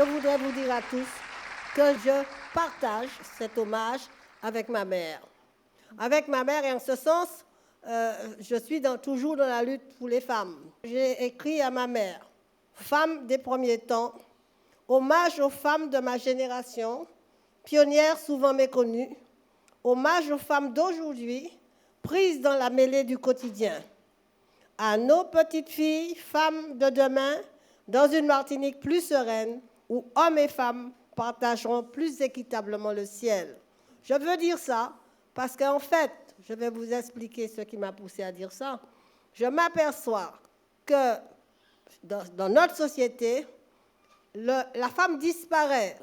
je voudrais vous dire à tous que je partage cet hommage avec ma mère. Avec ma mère, et en ce sens, je suis toujours dans la lutte pour les femmes. J'ai écrit à ma mère, femme des premiers temps, hommage aux femmes de ma génération, pionnières souvent méconnues, hommage aux femmes d'aujourd'hui, prises dans la mêlée du quotidien, à nos petites filles, femmes de demain, dans une Martinique plus sereine, où hommes et femmes partageront plus équitablement le ciel. Je veux dire ça parce qu'en fait, je vais vous expliquer ce qui m'a poussé à dire ça. Je m'aperçois que dans notre société, la femme disparaît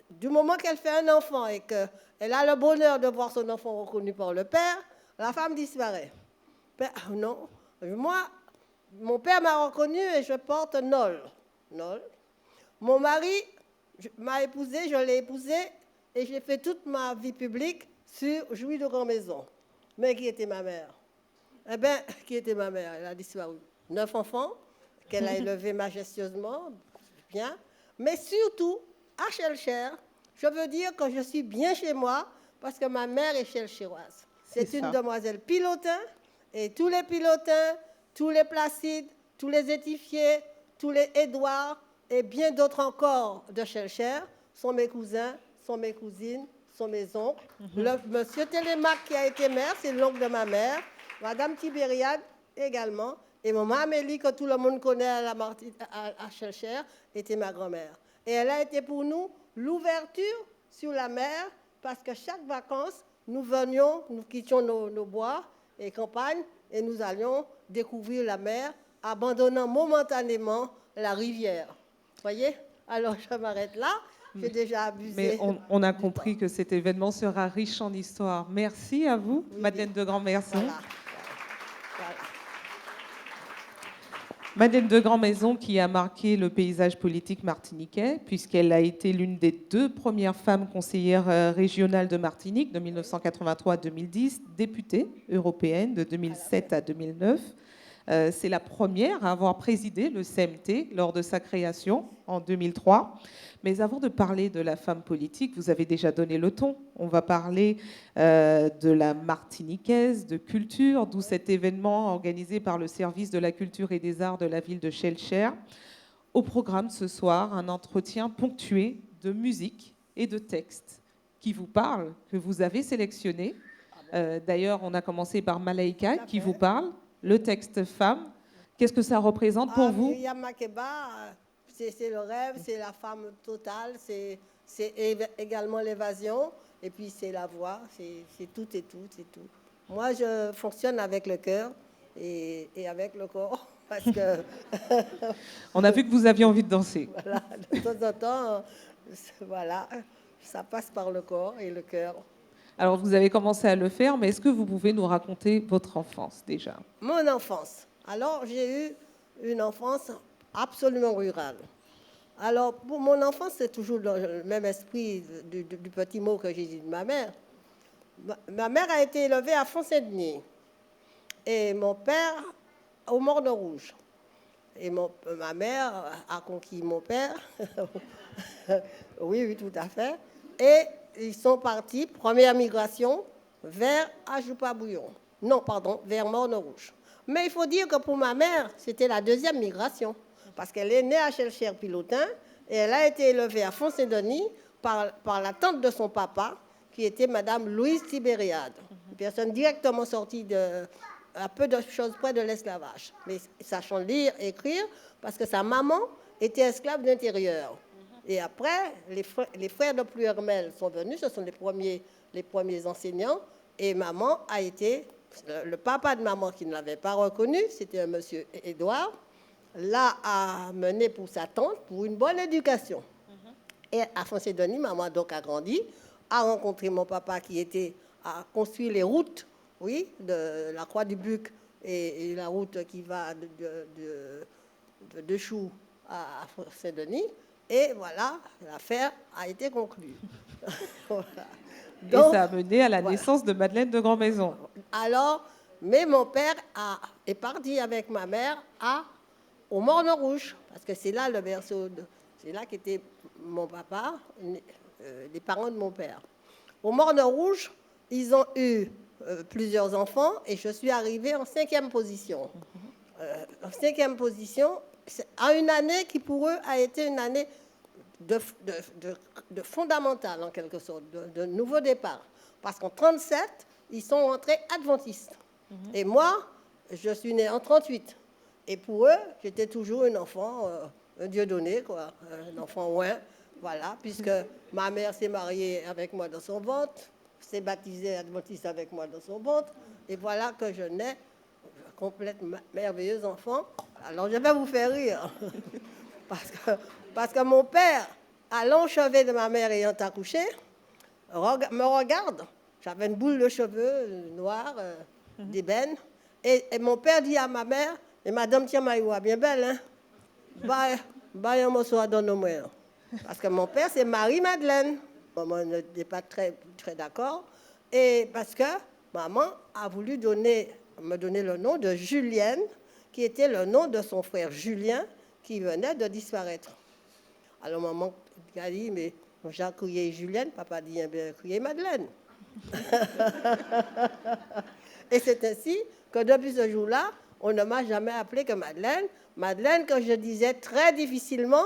du moment qu'elle fait un enfant et qu'elle a le bonheur de voir son enfant reconnu par le père, la femme disparaît. Non, moi, mon père m'a reconnu et je porte Nol. Mon mari m'a épousée, je l'ai épousé et j'ai fait toute ma vie publique sur Jouy de Grand Maison. Mais qui était ma mère? Eh bien, qui était ma mère? Elle a disparu. 9 enfants qu'elle a élevés majestueusement, bien. Mais surtout, à Chelcher, je veux dire que je suis bien chez moi parce que ma mère est chelcheroise. C'est une demoiselle Pilotin et tous les Pilotins, tous les Placides, tous les Étifiés, tous les Édouards et bien d'autres encore de Chelcher sont mes cousins, sont mes cousines, sont mes oncles. Le monsieur Télémac qui a été maire, c'est l'oncle de ma mère. Madame Tibériade également. Et maman Amélie, que tout le monde connaît à Chelcher, était ma grand-mère. Et elle a été pour nous l'ouverture sur la mer parce que chaque vacances, nous venions, nous quittions nos bois et campagnes et nous allions découvrir la mer, abandonnant momentanément la rivière. Vous voyez? Alors, je m'arrête là. J'ai déjà abusé. Mais on a compris que cet événement sera riche en histoire. Merci à vous, oui, Madeleine de Grand-Maison. Voilà. Madeleine de Grand-Maison qui a marqué le paysage politique martiniquais, puisqu'elle a été l'une des 2 premières femmes conseillères régionales de Martinique de 1983 à 2010, députée européenne de 2007 à 2009. C'est la première à avoir présidé le CMT lors de sa création en 2003. Mais avant de parler de la femme politique, vous avez déjà donné le ton. On va parler de la martiniquaise, de culture, d'où cet événement organisé par le service de la culture et des arts de la ville de Chelcher. Au programme ce soir, un entretien ponctué de musique et de textes qui vous parlent, que vous avez sélectionnés. D'ailleurs, on a commencé par Malaika qui vous parle. Le texte femme, qu'est-ce que ça représente pour vous? Myriam Makeba, c'est le rêve, c'est la femme totale, c'est également l'évasion, et puis c'est la voix, c'est tout et tout, c'est tout. Moi, je fonctionne avec le cœur et avec le corps, parce que... On a vu que vous aviez envie de danser. Voilà, de temps en temps, voilà, ça passe par le corps et le cœur. Alors, vous avez commencé à le faire, mais est-ce que vous pouvez nous raconter votre enfance déjà? Mon enfance. Alors, j'ai eu une enfance absolument rurale. Alors, pour mon enfance, c'est toujours dans le même esprit du petit mot que j'ai dit de ma mère. Ma mère a été élevée à Font-Saint-Denis et mon père au Morne-Rouge. Et ma mère a conquis mon père. Oui, tout à fait. Et ils sont partis, première migration, vers Ajoupa-Bouillon. Non, pardon, vers Morne-Rouge. Mais il faut dire que pour ma mère, c'était la 2e migration. Parce qu'elle est née à Chelcher-Pilotin et elle a été élevée à Font-Saint-Denis par la tante de son papa, qui était Madame Louise Tibériade. Une personne directement sortie à peu de choses près de l'esclavage. Mais sachant lire, écrire, parce que sa maman était esclave d'intérieur. Et après, les frères de Pluhermel sont venus, ce sont les premiers enseignants, et maman a été, le papa de maman qui ne l'avait pas reconnu, c'était un monsieur Édouard, l'a amené pour sa tante pour une bonne éducation. Et à Font-Saint-Denis, maman donc a grandi, a rencontré mon papa qui a construit les routes, oui, de la Croix du Buc et la route qui va de Chou à Font-Saint-Denis. Et voilà, l'affaire a été conclue. Voilà. Donc, et ça a mené à la naissance de Madeleine de Grand-Maison. Alors, mais mon père est parti avec ma mère au Morne-Rouge, parce que c'est là le berceau, C'est là qu'était mon papa, les parents de mon père. Au Morne-Rouge, ils ont eu plusieurs enfants et je suis arrivée en 5e position. En 5e position, à une année qui pour eux a été une année de fondamental en quelque sorte, de nouveau départ. Parce qu'en 37, ils sont rentrés adventistes. Et moi, je suis née en 38. Et pour eux, j'étais toujours un enfant, un Dieu donné, quoi, un enfant ouin, voilà, puisque ma mère s'est mariée avec moi dans son ventre, s'est baptisée adventiste avec moi dans son ventre, et voilà que je nais complète merveilleux enfant. Alors je vais vous faire rire, parce que mon père, à l'enchevet de ma mère ayant accouché, me regarde. J'avais une boule de cheveux noirs, d'ébène, et mon père dit à ma mère, et madame, tiens, maïwa, bien belle, hein? Bah, un morceau à donner au moins. Parce que mon père, c'est Marie-Madeleine. Maman n'était pas très, très d'accord. Et parce que maman a voulu me donner le nom de Julienne, qui était le nom de son frère Julien, qui venait de disparaître. Alors maman a dit, mais j'ai crié Julienne, papa dit, eh bien, crié Madeleine. Et c'est ainsi que depuis ce jour-là, on ne m'a jamais appelé que Madeleine. Madeleine, que je disais très difficilement,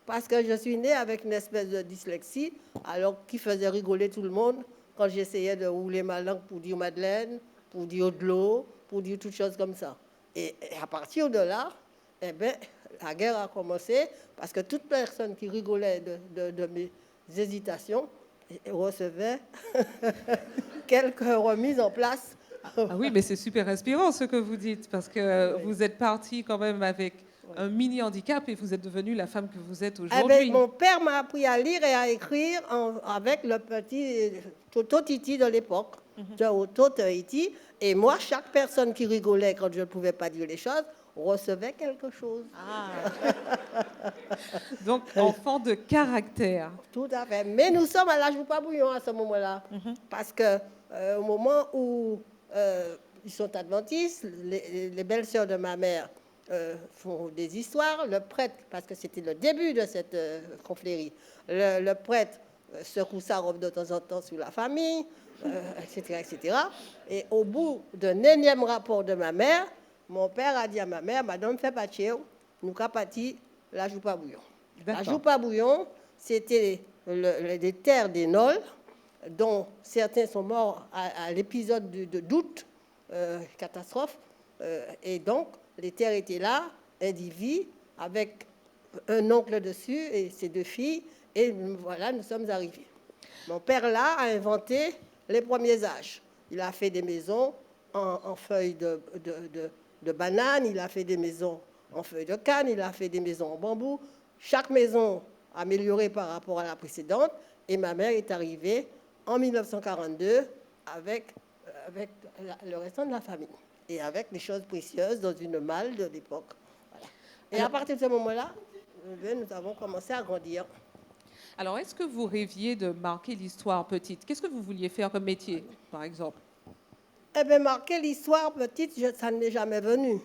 parce que je suis née avec une espèce de dyslexie, alors qui faisait rigoler tout le monde quand j'essayais de rouler ma langue pour dire Madeleine, pour dire de l'eau, pour dire toutes choses comme ça. Et à partir de là, eh bien, la guerre a commencé, parce que toute personne qui rigolait de mes hésitations recevait quelques remises en place. Ah oui, mais c'est super inspirant ce que vous dites, parce que vous êtes partie quand même avec un mini-handicap et vous êtes devenue la femme que vous êtes aujourd'hui. Eh bien, mon père m'a appris à lire et à écrire avec le petit Toto Titi de l'époque, Toto Titi. Et moi, chaque personne qui rigolait quand je ne pouvais pas dire les choses recevait quelque chose. Donc, enfant de caractère. Tout à fait. Mais nous sommes à la Joupa Bouillon à ce moment-là. Parce que au moment où ils sont adventistes, les belles-sœurs de ma mère font des histoires. Le prêtre, parce que c'était le début de cette confrérie, le prêtre secoue sa robe de temps en temps sur la famille, etc., etc. Et au bout d'un énième rapport de ma mère, mon père a dit à ma mère, madame, fais pas de nous qu'à partir la Joupa Bouillon. La Joupa Bouillon, c'était les terres des Nolles, dont certains sont morts à l'épisode d'août, catastrophe. Et donc, les terres étaient là, indivis, avec un oncle dessus et ses 2 filles. Et voilà, nous sommes arrivés. Mon père, là, a inventé les premiers âges. Il a fait des maisons en feuilles de banane, il a fait des maisons en feuilles de canne, il a fait des maisons en bambou. Chaque maison améliorée par rapport à la précédente. Et ma mère est arrivée en 1942 avec le restant de la famille et avec des choses précieuses dans une malle de l'époque. Voilà. Et à partir de ce moment-là, nous avons commencé à grandir. Alors, est-ce que vous rêviez de marquer l'histoire petite? Qu'est-ce que vous vouliez faire comme métier, par exemple? Eh bien, marquer l'histoire petite, ça ne m'est jamais venu.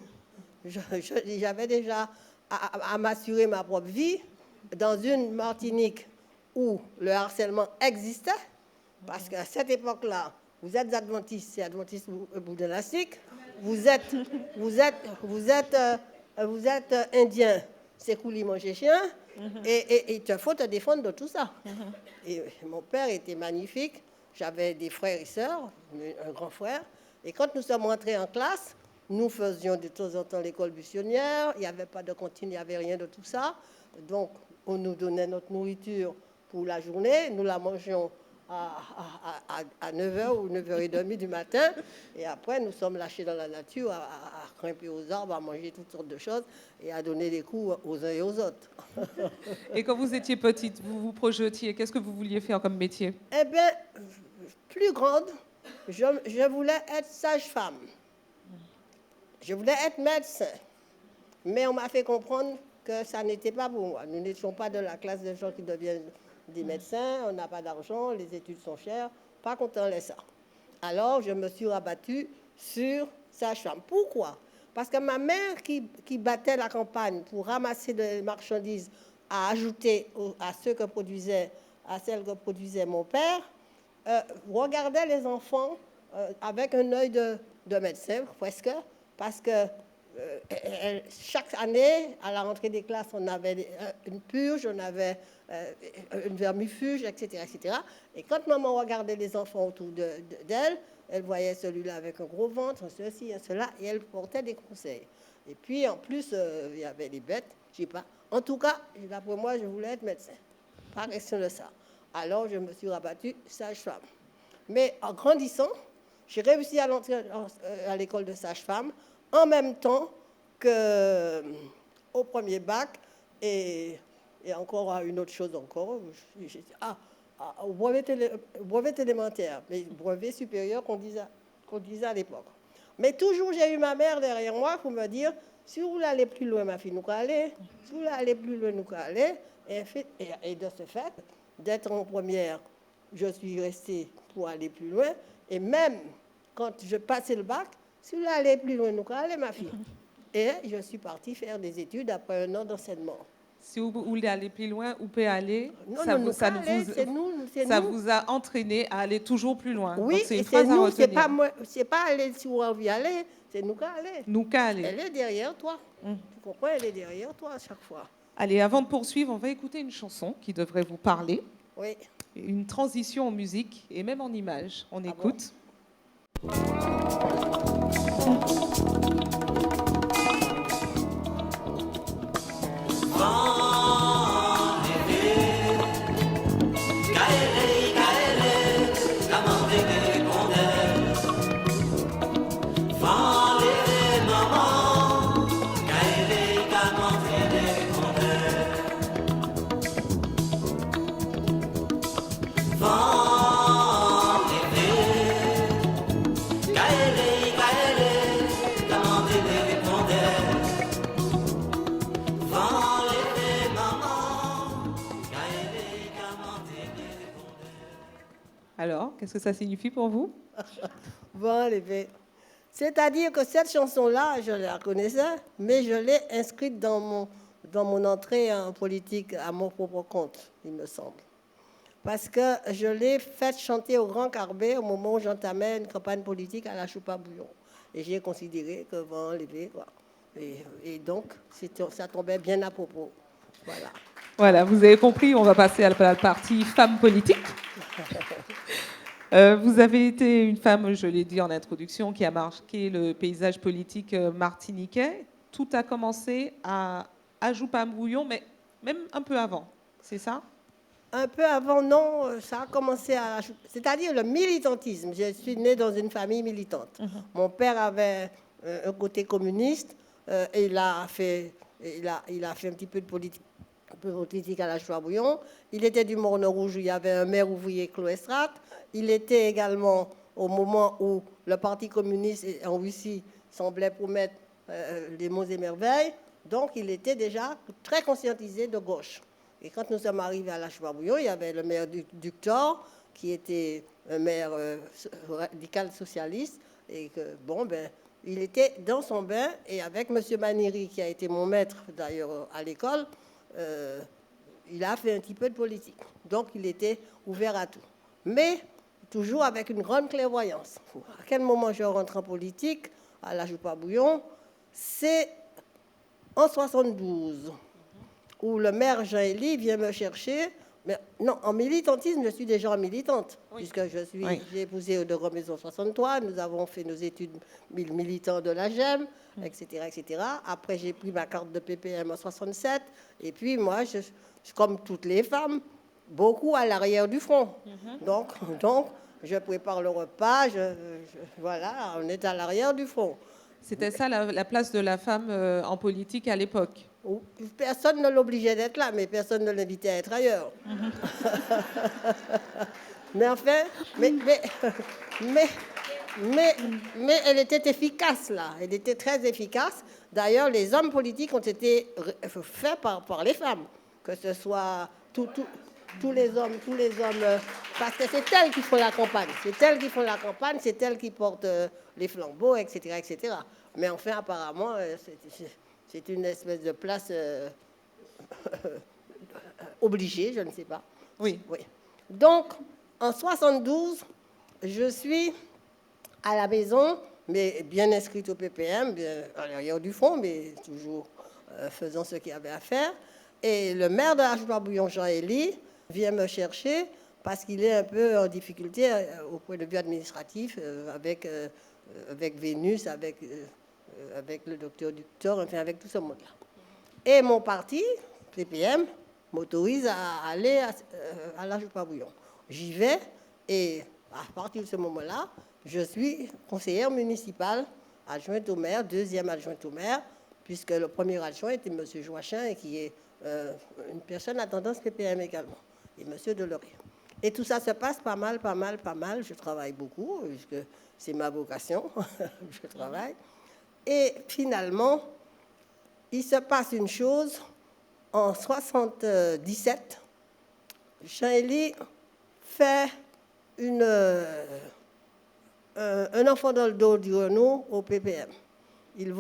J'avais déjà à m'assurer ma propre vie dans une Martinique où le harcèlement existait, parce qu'à cette époque-là, vous êtes adventiste, c'est adventiste bouddhistique, vous êtes indien, c'est coulis manger chien, et il te faut te défendre de tout ça. Et mon père était magnifique, j'avais des frères et sœurs, un grand frère, et quand nous sommes rentrés en classe, nous faisions de temps en temps l'école buissonnière, il n'y avait pas de cantine, il n'y avait rien de tout ça, donc on nous donnait notre nourriture pour la journée, nous la mangions à 9h ou 9h30 du matin. Et après, nous sommes lâchés dans la nature à grimper aux arbres, à manger toutes sortes de choses et à donner des coups aux uns et aux autres. Et quand vous étiez petite, vous vous projetiez, qu'est-ce que vous vouliez faire comme métier? Eh bien, plus grande, je voulais être sage-femme. Je voulais être médecin. Mais on m'a fait comprendre que ça n'était pas pour moi. Nous n'étions pas de la classe de gens qui deviennent des médecins, on n'a pas d'argent, les études sont chères, pas content de ça. Alors, je me suis rabattue sur sage-femme. Pourquoi? Parce que ma mère qui battait la campagne pour ramasser des marchandises à ajouter à celles que produisait mon père, regardait les enfants avec un œil de médecin, presque, parce que chaque année, à la rentrée des classes, on avait une purge, on avait une vermifuge, etc., etc. Et quand maman regardait les enfants autour d'elle, elle voyait celui-là avec un gros ventre, ceci, cela, et elle portait des conseils. Et puis, en plus, il y avait les bêtes, je sais pas. En tout cas, d'après moi, je voulais être médecin. Pas question de ça. Alors, je me suis rabattue sage-femme. Mais en grandissant, j'ai réussi à entrer à l'école de sage-femme en même temps qu'au premier bac et encore à une autre chose encore. Au brevet élémentaire, mais brevet supérieur qu'on disait à l'époque. Mais toujours, j'ai eu ma mère derrière moi pour me dire, si vous voulez aller plus loin, ma fille, nous allons aller. Si vous voulez aller plus loin, nous allons aller. Et de ce fait, d'être en première, je suis restée pour aller plus loin. Et même quand je passais le bac, si vous voulez aller plus loin, nous allons aller, ma fille. Et je suis partie faire des études après un an d'enseignement. Si vous voulez aller plus loin, vous pouvez aller. Non, Ça vous a entraîné à aller toujours plus loin. Oui, donc c'est une c'est phrase à nous, retenir. c'est pas aller si on veut aller, c'est nous qu'à aller. Nous qu'à aller. Elle est derrière toi. Tu comprends, elle est derrière toi à chaque fois. Allez, avant de poursuivre, on va écouter une chanson qui devrait vous parler. Oui. Une transition en musique et même en images. On écoute. Bon? Alors, qu'est-ce que ça signifie pour vous? Bon, c'est-à-dire que cette chanson-là, je la connaissais, mais je l'ai inscrite dans mon entrée en politique à mon propre compte, il me semble. Parce que je l'ai faite chanter au Grand Carbet au moment où j'entamais une campagne politique à la Choupa-Bouillon. Et j'ai considéré que vent levé, quoi. Et donc, ça tombait bien à propos. Voilà. Voilà, vous avez compris, on va passer à la partie femmes politiques. Vous avez été une femme, je l'ai dit en introduction, qui a marqué le paysage politique martiniquais. Tout a commencé à Choupa-Bouillon, mais même un peu avant, c'est ça? Un peu avant, non, ça a commencé c'est-à-dire le militantisme. Je suis née dans une famille militante. Mon père avait un côté communiste et il a fait un petit peu de politique à la Choupa-Bouillon. Il était du Morne Rouge où il y avait un maire ouvrier, Cloestrat. Il était également au moment où le Parti communiste en Russie semblait promettre les monts et merveilles. Donc, il était déjà très conscientisé de gauche. Et quand nous sommes arrivés à la Choupa-Bouillon, il y avait le maire Ductor, qui était un maire radical socialiste. Et que, il était dans son bain. Et avec M. Maniri, qui a été mon maître d'ailleurs à l'école, il a fait un petit peu de politique. Donc, il était ouvert à tout. Mais toujours avec une grande clairvoyance. À quel moment je rentre en politique à la Choupa-Bouillon? C'est en 72, où le maire Jean-Élie vient me chercher. Mais non, en militantisme, je suis déjà militante, puisque j'ai épousé de Maison 63, nous avons fait nos études militants de la GEM, etc., etc. Après, j'ai pris ma carte de PPM en 67, et puis moi, je, comme toutes les femmes, beaucoup à l'arrière du front. Donc, je prépare le repas, voilà, on est à l'arrière du front. C'était ça la place de la femme en politique à l'époque? Personne ne l'obligeait d'être là, mais personne ne l'invitait à être ailleurs. Mais enfin, mais elle était efficace là, elle était très efficace. D'ailleurs, les hommes politiques ont été faits par les femmes, que ce soit tous les hommes, parce que c'est elles qui font la campagne, c'est elles qui portent les flambeaux, etc., etc. Mais enfin, apparemment, c'est une espèce de place obligé, je ne sais pas. Oui. Oui. Donc, en 72, je suis à la maison, mais bien inscrite au PPM, bien à l'arrière du fond, mais toujours faisant ce qu'il y avait à faire. Et le maire de Ajoupa-Bouillon, Jean-Élie, vient me chercher parce qu'il est un peu en difficulté au point de vue administratif avec Vénus, avec le docteur Ductor, enfin avec tout ce monde-là. Et mon parti, PPM, m'autorise à aller à l'Ajoupa-Bouillon. J'y vais et à partir de ce moment-là, je suis conseillère municipale, adjointe au maire, deuxième adjointe au maire, puisque le premier adjoint était M. Joachin, et qui est une personne à tendance PPM également, et M. Delory. Et tout ça se passe pas mal. Je travaille beaucoup, puisque c'est ma vocation, je travaille. Et finalement, il se passe une chose, en 77, Jean-Élie fait un enfant dans le dos du Renault au PPM. Il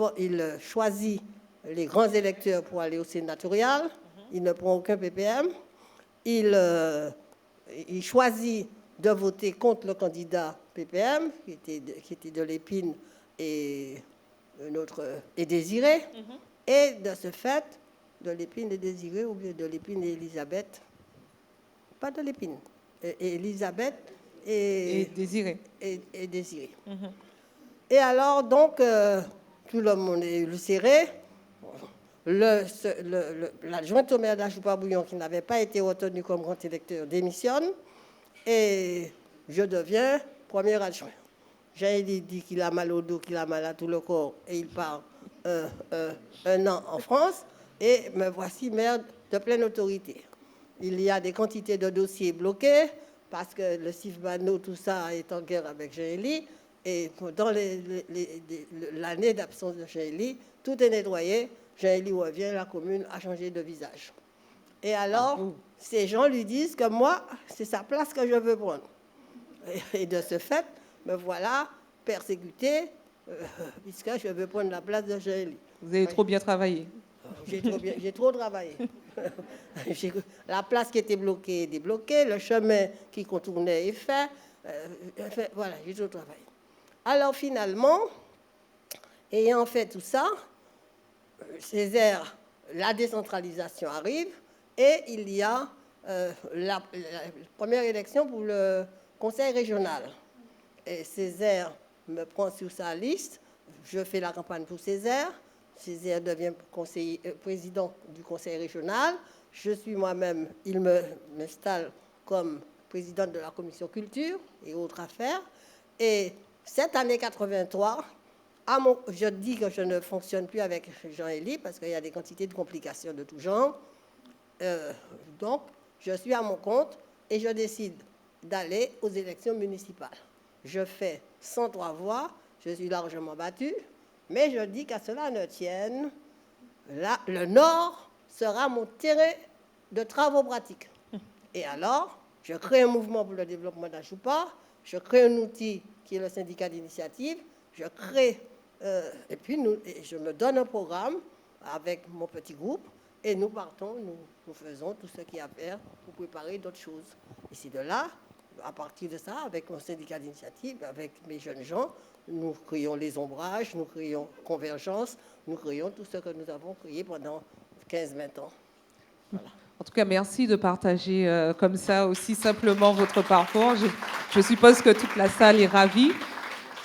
choisit les grands électeurs pour aller au sénatorial. Il ne prend aucun PPM. Il choisit de voter contre le candidat PPM, qui était de l'Épine et Désiré. Et de ce fait, de l'Épine et Désiré, ou bien de l'Épine et Elisabeth, pas de l'Épine, Elisabeth et Désiré. Et Désiré. Et alors, donc, tout le monde est ulcéré. L'adjoint au maire d'Ajoupa-Bouillon, qui n'avait pas été retenu comme grand électeur, démissionne. Et je deviens premier adjoint. Jean-Élie dit qu'il a mal au dos, qu'il a mal à tout le corps, et il part un an en France. Et me voici maire de pleine autorité. Il y a des quantités de dossiers bloqués, parce que le CIFBANO, tout ça, est en guerre avec Jean-Élie. Et dans l'année d'absence de Jean-Élie, tout est nettoyé. Jean-Élie revient, la commune a changé de visage. Et alors, ces gens lui disent que moi, c'est sa place que je veux prendre. Et de ce fait, me voilà persécuté, puisque je veux prendre la place de Jean-Élie. Vous avez trop bien travaillé. J'ai trop travaillé. La place qui était bloquée est débloquée, le chemin qui contournait est fait. Voilà, j'ai trop travaillé. Alors finalement, ayant fait tout ça, Césaire, la décentralisation arrive et il y a la première élection pour le conseil régional. Et Césaire me prend sur sa liste, je fais la campagne pour Césaire. Césaire devient président du conseil régional. Je suis moi-même, il m'installe comme présidente de la commission culture et autres affaires. Et cette année 83, je dis que je ne fonctionne plus avec Jean-Élie parce qu'il y a des quantités de complications de tout genre. Donc, je suis à mon compte et je décide d'aller aux élections municipales. Je fais 103 voix, je suis largement battue, mais je dis qu'à cela ne tienne, là, le Nord sera mon terrain de travaux pratiques. Et alors, je crée un mouvement pour le développement d'Ajoupa, je crée un outil qui est le syndicat d'initiative, je crée, et puis je me donne un programme avec mon petit groupe, et nous partons, nous faisons tout ce qu'il y a à faire pour préparer d'autres choses. Et c'est de là, à partir de ça, avec mon syndicat d'initiative, avec mes jeunes gens, nous créons les ombrages, nous créons Convergence, nous créons tout ce que nous avons créé pendant 15-20 ans. Voilà. En tout cas, merci de partager comme ça aussi simplement votre parcours. Je suppose que toute la salle est ravie.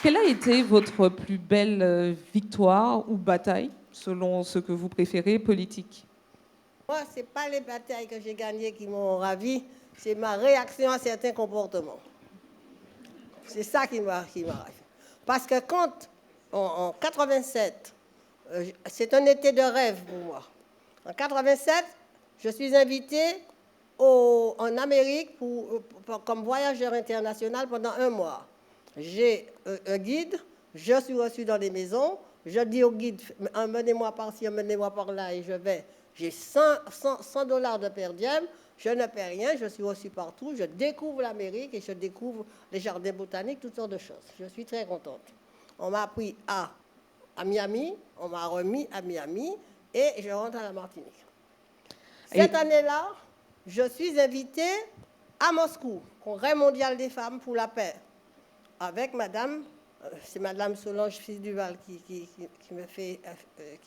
Quelle a été votre plus belle victoire ou bataille, selon ce que vous préférez, politique? Moi, ce n'est pas les batailles que j'ai gagnées qui m'ont ravi, c'est ma réaction à certains comportements. C'est ça qui m'a ravi. Parce que quand, en 87, c'est un été de rêve pour moi. En 87, je suis invitée en Amérique comme voyageur international pendant 1 mois. J'ai un guide, je suis reçue dans les maisons, je dis au guide, emmenez-moi par-ci, emmenez-moi par-là, et je vais. J'ai $100 de per diem, je ne paie rien, je suis reçue partout, je découvre l'Amérique et je découvre les jardins botaniques, toutes sortes de choses. Je suis très contente. On m'a pris à Miami, on m'a remis à Miami et je rentre à la Martinique. Cette année-là, je suis invitée à Moscou, Congrès mondial des femmes pour la paix, avec madame, c'est madame Solange Fils-Duval qui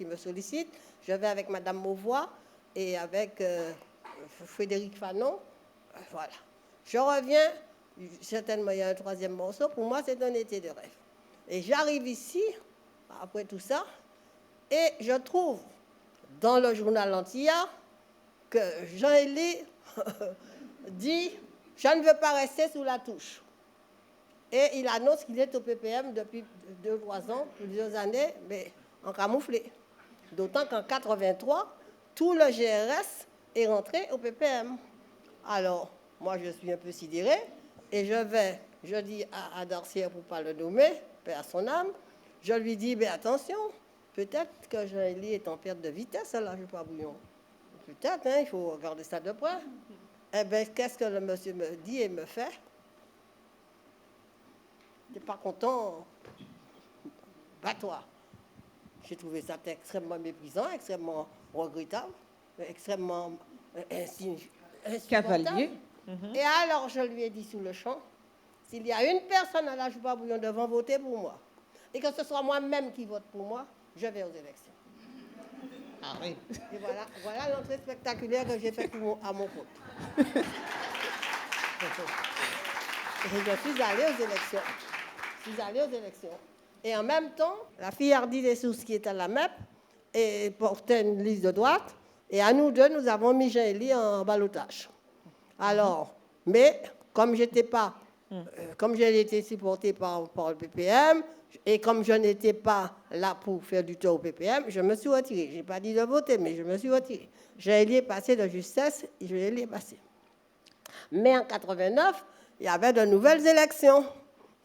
me sollicite. Je vais avec madame Mauvois et avec Frédéric Fanon. Voilà. Je reviens, certainement il y a un troisième morceau. Pour moi, c'est un été de rêve. Et j'arrive ici, après tout ça, et je trouve dans le journal Antillard que Jean-Élie dit « Je ne veux pas rester sous la touche ». Et il annonce qu'il est au PPM depuis 2-3 ans, plusieurs années, mais en camouflé. D'autant qu'en 83, tout le GRS est rentré au PPM. Alors, moi, je suis un peu sidérée, et je dis à Darcière, pour ne pas le nommer, paix à son âme, je lui dis, mais attention, peut-être que Jean-Élie est en perte de vitesse, là, je ne sais pas bouillon. Peut-être, hein, il faut regarder ça de près. Eh bien, qu'est-ce que le monsieur me dit et me fait? Tu n'es pas content? Bats-toi. J'ai trouvé ça extrêmement méprisant, extrêmement regrettable, extrêmement cavalier. Et alors, je lui ai dit sous le champ, s'il y a une personne à la Joupa Bouillon devant voter pour moi, et que ce soit moi-même qui vote pour moi, je vais aux élections. Ah oui. Et voilà l'entrée spectaculaire que j'ai faite à mon compte. Et je suis allée aux élections. Et en même temps, la fille Hardy Dessous, qui est à la MEP, et portait une liste de droite, et à nous deux, nous avons mis Jean-Élie en ballottage. Alors, mais comme j'étais pas, comme j'ai été supportée par le PPM, et comme je n'étais pas là pour faire du tort au PPM, je me suis retirée. Je n'ai pas dit de voter, mais je me suis retirée. Jean-Élie est passé de justesse, et Jean-Élie est passé. Mais en 89, il y avait de nouvelles élections.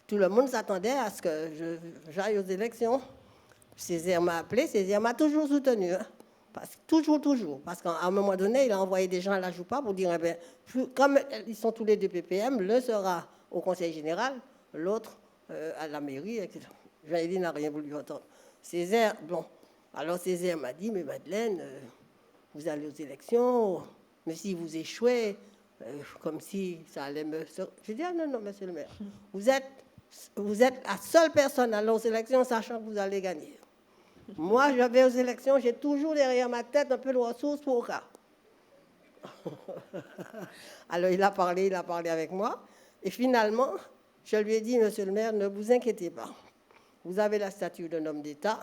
Tout le monde s'attendait à ce que j'aille aux élections. Césaire m'a appelé, Césaire m'a toujours soutenu. Hein. Toujours. Parce qu'à un moment donné, il a envoyé des gens à la Joupa pour dire, eh bien, comme ils sont tous les deux PPM, l'un sera au conseil général, l'autre à la mairie, etc. Jean-Élie n'a rien voulu entendre. Césaire, bon, alors Césaire m'a dit, mais Madeleine, vous allez aux élections, mais si vous échouez, comme si ça allait me... Je dis, ah non, monsieur le maire, vous êtes la seule personne à aller aux élections sachant que vous allez gagner. Moi, je vais aux élections, j'ai toujours derrière ma tête un peu de ressources pour au cas. Alors, il a parlé avec moi. Et finalement, je lui ai dit, monsieur le maire, ne vous inquiétez pas. Vous avez la stature d'un homme d'État.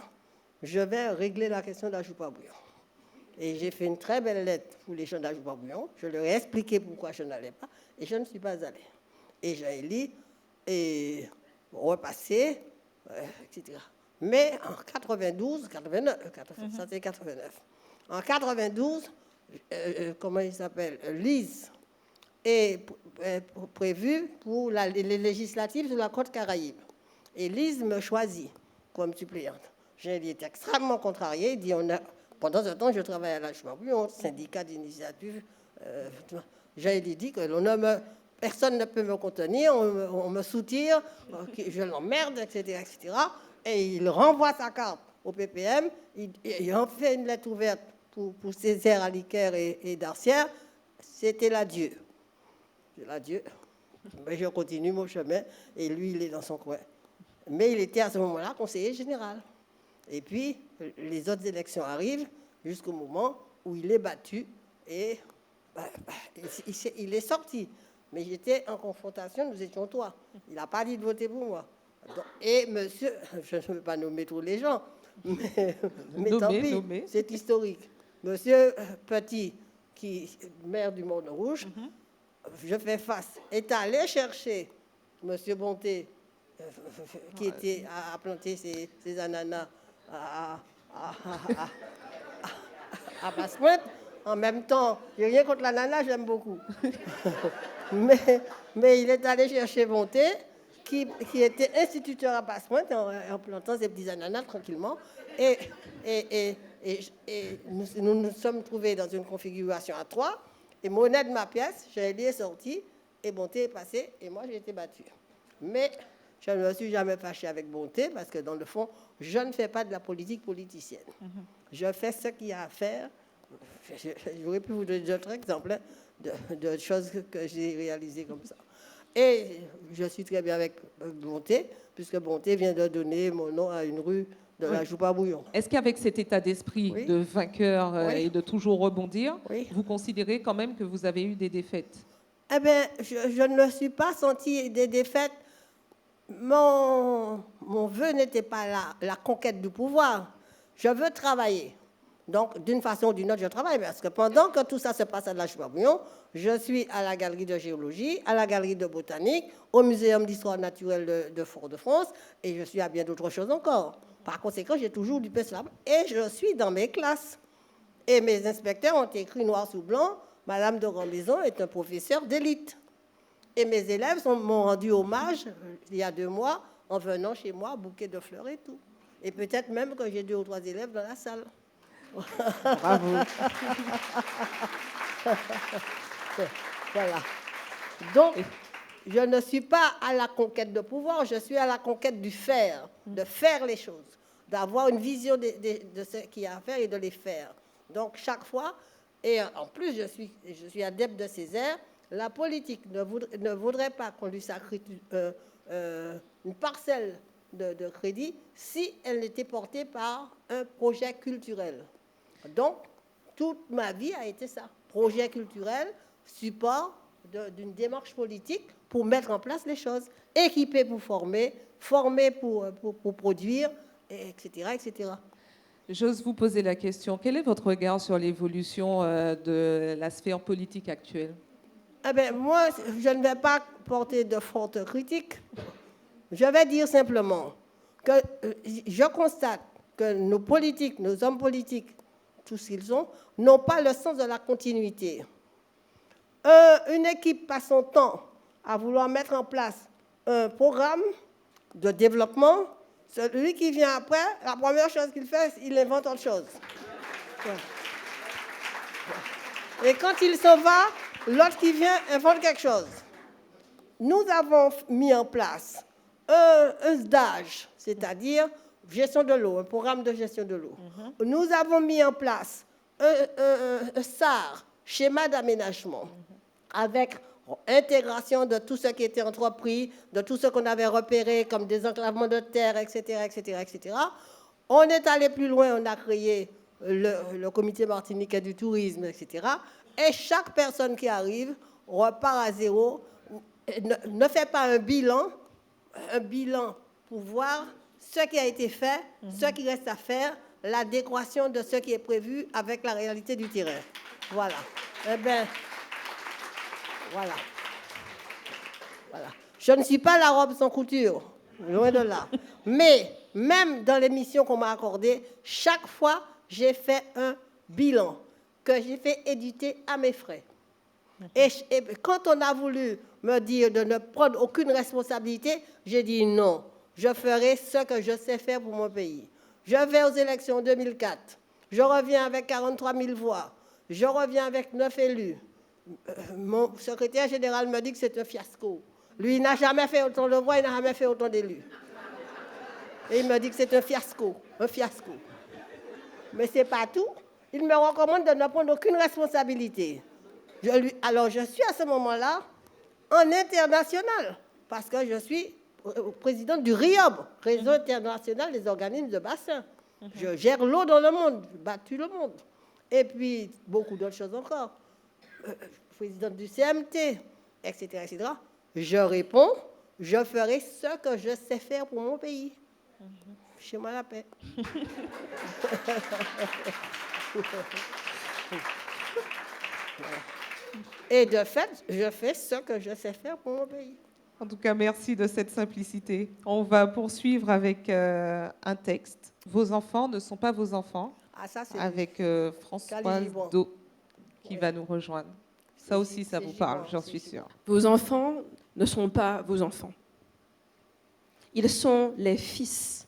Je vais régler la question de la Joupa Bouillon. Et j'ai fait une très belle lettre pour les gens de la Joupa Bouillon. Je leur ai expliqué pourquoi je n'allais pas. Et je ne suis pas allée. Et j'ai lu et repassé, etc. Mais en 89, ça c'est 89. En 92, comment il s'appelle, Lise est prévue pour les législatives sur la côte Caraïbe. Et Lise me choisit comme suppléante. J'ai été extrêmement contrariée. Il dit, pendant ce temps, je travaillais à la Joupa Bouillon, syndicat d'initiative. J'ai dit que personne ne peut me contenir, on me soutire, je l'emmerde, etc., etc. Et il renvoie sa carte au PPM, il en fait une lettre ouverte pour Césaire, Aliquer et Darcière. C'était l'adieu. L'adieu. Mais je continue mon chemin, et lui, il est dans son coin. Mais il était à ce moment-là conseiller général. Et puis, les autres élections arrivent jusqu'au moment où il est battu, et il est sorti. Mais j'étais en confrontation, nous étions trois. Il n'a pas dit de voter pour moi. Et monsieur, je ne veux pas nommer tous les gens, mais tant pis, c'est historique. Monsieur Petit, maire du Monde Rouge, je fais face, est allé chercher monsieur Bonté, qui était à planter ses ananas à Basse-Pointe. En même temps, je n'ai rien contre l'ananas, j'aime beaucoup. mais il est allé chercher Bonté, qui était instituteur à Basse-Pointe, en plantant ses petits ananas tranquillement. Et nous nous sommes trouvés dans une configuration à 3. Et monnaie de ma pièce, Jean-Élie est sorti, et Bonté est passé, et moi j'ai été battue. Mais je ne me suis jamais fâchée avec Bonté, parce que dans le fond, je ne fais pas de la politique politicienne. Je fais ce qu'il y a à faire J'aurais pu vous donner d'autres exemples de choses que j'ai réalisées comme ça. Et je suis très bien avec Bonté, puisque Bonté vient de donner mon nom à une rue de la Joupa-Bouillon. Est-ce qu'avec cet état d'esprit Oui. de vainqueur Oui. et de toujours rebondir, Oui. vous considérez quand même que vous avez eu des défaites? Eh bien, je ne me suis pas sentie des défaites. Mon vœu n'était pas la conquête du pouvoir. Je veux travailler. Donc, d'une façon ou d'une autre, je travaille. Parce que pendant que tout ça se passe à la Joupa-Bouillon, je suis à la galerie de géologie, à la galerie de botanique, au muséum d'histoire naturelle de Fort-de-France, et je suis à bien d'autres choses encore. Par conséquent, j'ai toujours du PESLAB et je suis dans mes classes. Et mes inspecteurs ont écrit noir sur blanc, Madame de Grandmaison est un professeur d'élite. Et mes élèves m'ont rendu hommage il y a 2 mois en venant chez moi, bouquet de fleurs et tout. Et peut-être même que j'ai 2 ou 3 élèves dans la salle. Bravo. Voilà. Donc, je ne suis pas à la conquête de pouvoir, je suis à la conquête du faire, de faire les choses, d'avoir une vision de ce qu'il y a à faire et de les faire. Donc, chaque fois, et en plus, je suis adepte de Césaire, la politique ne voudrait pas qu'on lui sacrie une parcelle de crédit si elle n'était portée par un projet culturel. Donc, toute ma vie a été ça. Projet culturel, support d'une démarche politique pour mettre en place les choses. Équiper pour former, former pour produire, etc., etc. J'ose vous poser la question. Quel est votre regard sur l'évolution de la sphère politique actuelle? Eh bien, moi, je ne vais pas porter de fortes critiques. Je vais dire simplement que je constate que nos politiques, nos hommes politiques, tous ce qu'ils sont, n'ont pas le sens de la continuité. Une équipe passe son temps à vouloir mettre en place un programme de développement. Celui qui vient après, la première chose qu'il fait, il invente autre chose. Et quand il s'en va, l'autre qui vient invente quelque chose. Nous avons mis en place un SDAGE, c'est-à-dire gestion de l'eau, un programme de gestion de l'eau. Nous avons mis en place un SAR, schéma d'aménagement, avec intégration de tout ce qui était entrepris, de tout ce qu'on avait repéré comme désenclavement de terre, etc., etc., etc. On est allé plus loin, on a créé le comité martiniquais du tourisme, etc. Et chaque personne qui arrive repart à zéro, ne fait pas un bilan pour voir ce qui a été fait, ce qui reste à faire, l'adéquation de ce qui est prévu avec la réalité du terrain. Voilà. Eh bien, voilà. Je ne suis pas la robe sans couture, loin de là. Mais même dans les missions qu'on m'a accordées, chaque fois, j'ai fait un bilan que j'ai fait éditer à mes frais. Et quand on a voulu me dire de ne prendre aucune responsabilité, j'ai dit non, je ferai ce que je sais faire pour mon pays. Je vais aux élections 2004, je reviens avec 43 000 voix, je reviens avec 9 élus. Mon secrétaire général me dit que c'est un fiasco. Lui, il n'a jamais fait autant de voix, il n'a jamais fait autant d'élus. Et il me dit que c'est un fiasco, un fiasco. Mais ce n'est pas tout. Il me recommande de ne prendre aucune responsabilité. Alors, je suis à ce moment-là en international, parce que je suis présidente du RIOB, Réseau international des organismes de bassin. Je gère l'eau dans le monde, j'ai battu le monde. Et puis, beaucoup d'autres choses encore. Présidente du CMT, etc., etc. Je réponds, je ferai ce que je sais faire pour mon pays. Chez moi la paix. Et de fait, je fais ce que je sais faire pour mon pays. En tout cas, merci de cette simplicité. On va poursuivre avec un texte. Vos enfants ne sont pas vos enfants, Ça, avec Françoise Do, qui va nous rejoindre. Ça aussi, ça vous parle, j'en suis sûre. Vos enfants ne sont pas vos enfants. Ils sont les fils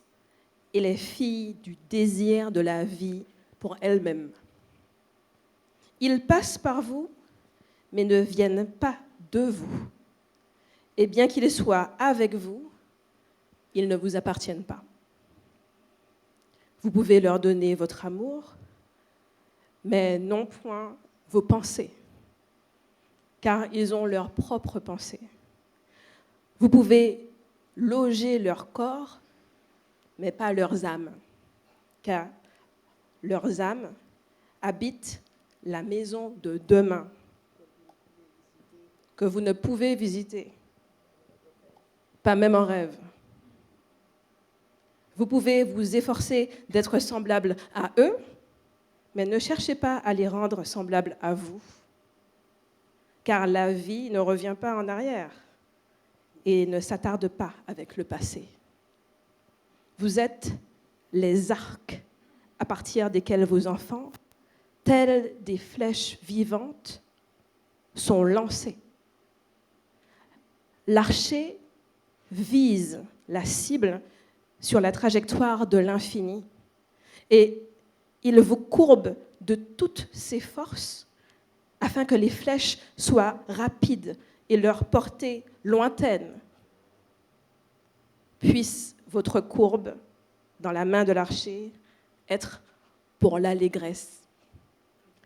et les filles du désir de la vie pour elles-mêmes. Ils passent par vous, mais ne viennent pas de vous. Et bien qu'ils soient avec vous, ils ne vous appartiennent pas. Vous pouvez leur donner votre amour, mais non point vos pensées, car ils ont leurs propres pensées. Vous pouvez loger leur corps, mais pas leurs âmes, car leurs âmes habitent la maison de demain, que vous ne pouvez visiter, pas même en rêve. Vous pouvez vous efforcer d'être semblable à eux, mais ne cherchez pas à les rendre semblables à vous, car la vie ne revient pas en arrière et ne s'attarde pas avec le passé. Vous êtes les arcs à partir desquels vos enfants, tels des flèches vivantes, sont lancés. L'archer vise la cible sur la trajectoire de l'infini et il vous courbe de toutes ses forces afin que les flèches soient rapides et leur portée lointaine. Puisse votre courbe dans la main de l'archer être pour l'allégresse,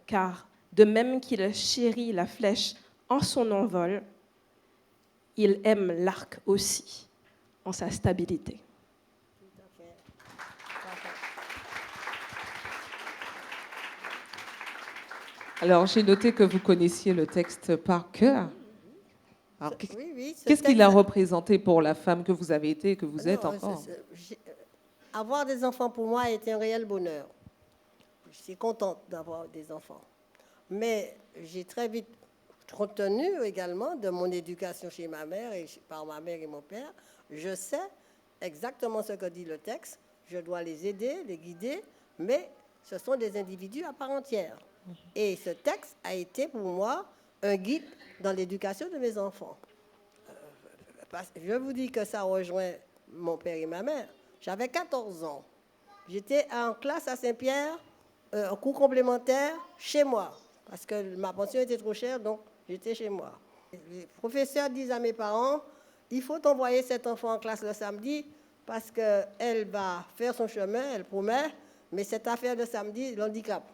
car de même qu'il chérit la flèche en son envol, il aime l'arc aussi en sa stabilité. Alors, j'ai noté que vous connaissiez le texte par cœur. Alors, Oui, qu'est-ce qu'il a représenté pour la femme que vous avez été et que vous êtes encore? Avoir des enfants pour moi a été un réel bonheur. Je suis contente d'avoir des enfants. Mais j'ai très vite, compte tenu également de mon éducation chez ma mère et par ma mère et mon père, je sais exactement ce que dit le texte. Je dois les aider, les guider, mais ce sont des individus à part entière. Et ce texte a été pour moi un guide dans l'éducation de mes enfants. Je vous dis que ça rejoint mon père et ma mère. J'avais 14 ans. J'étais en classe à Saint-Pierre, en cours complémentaire, chez moi. Parce que ma pension était trop chère, donc j'étais chez moi. Les professeurs disent à mes parents, il faut envoyer cet enfant en classe le samedi parce qu'elle va faire son chemin, elle promet, mais cette affaire de samedi l'handicape.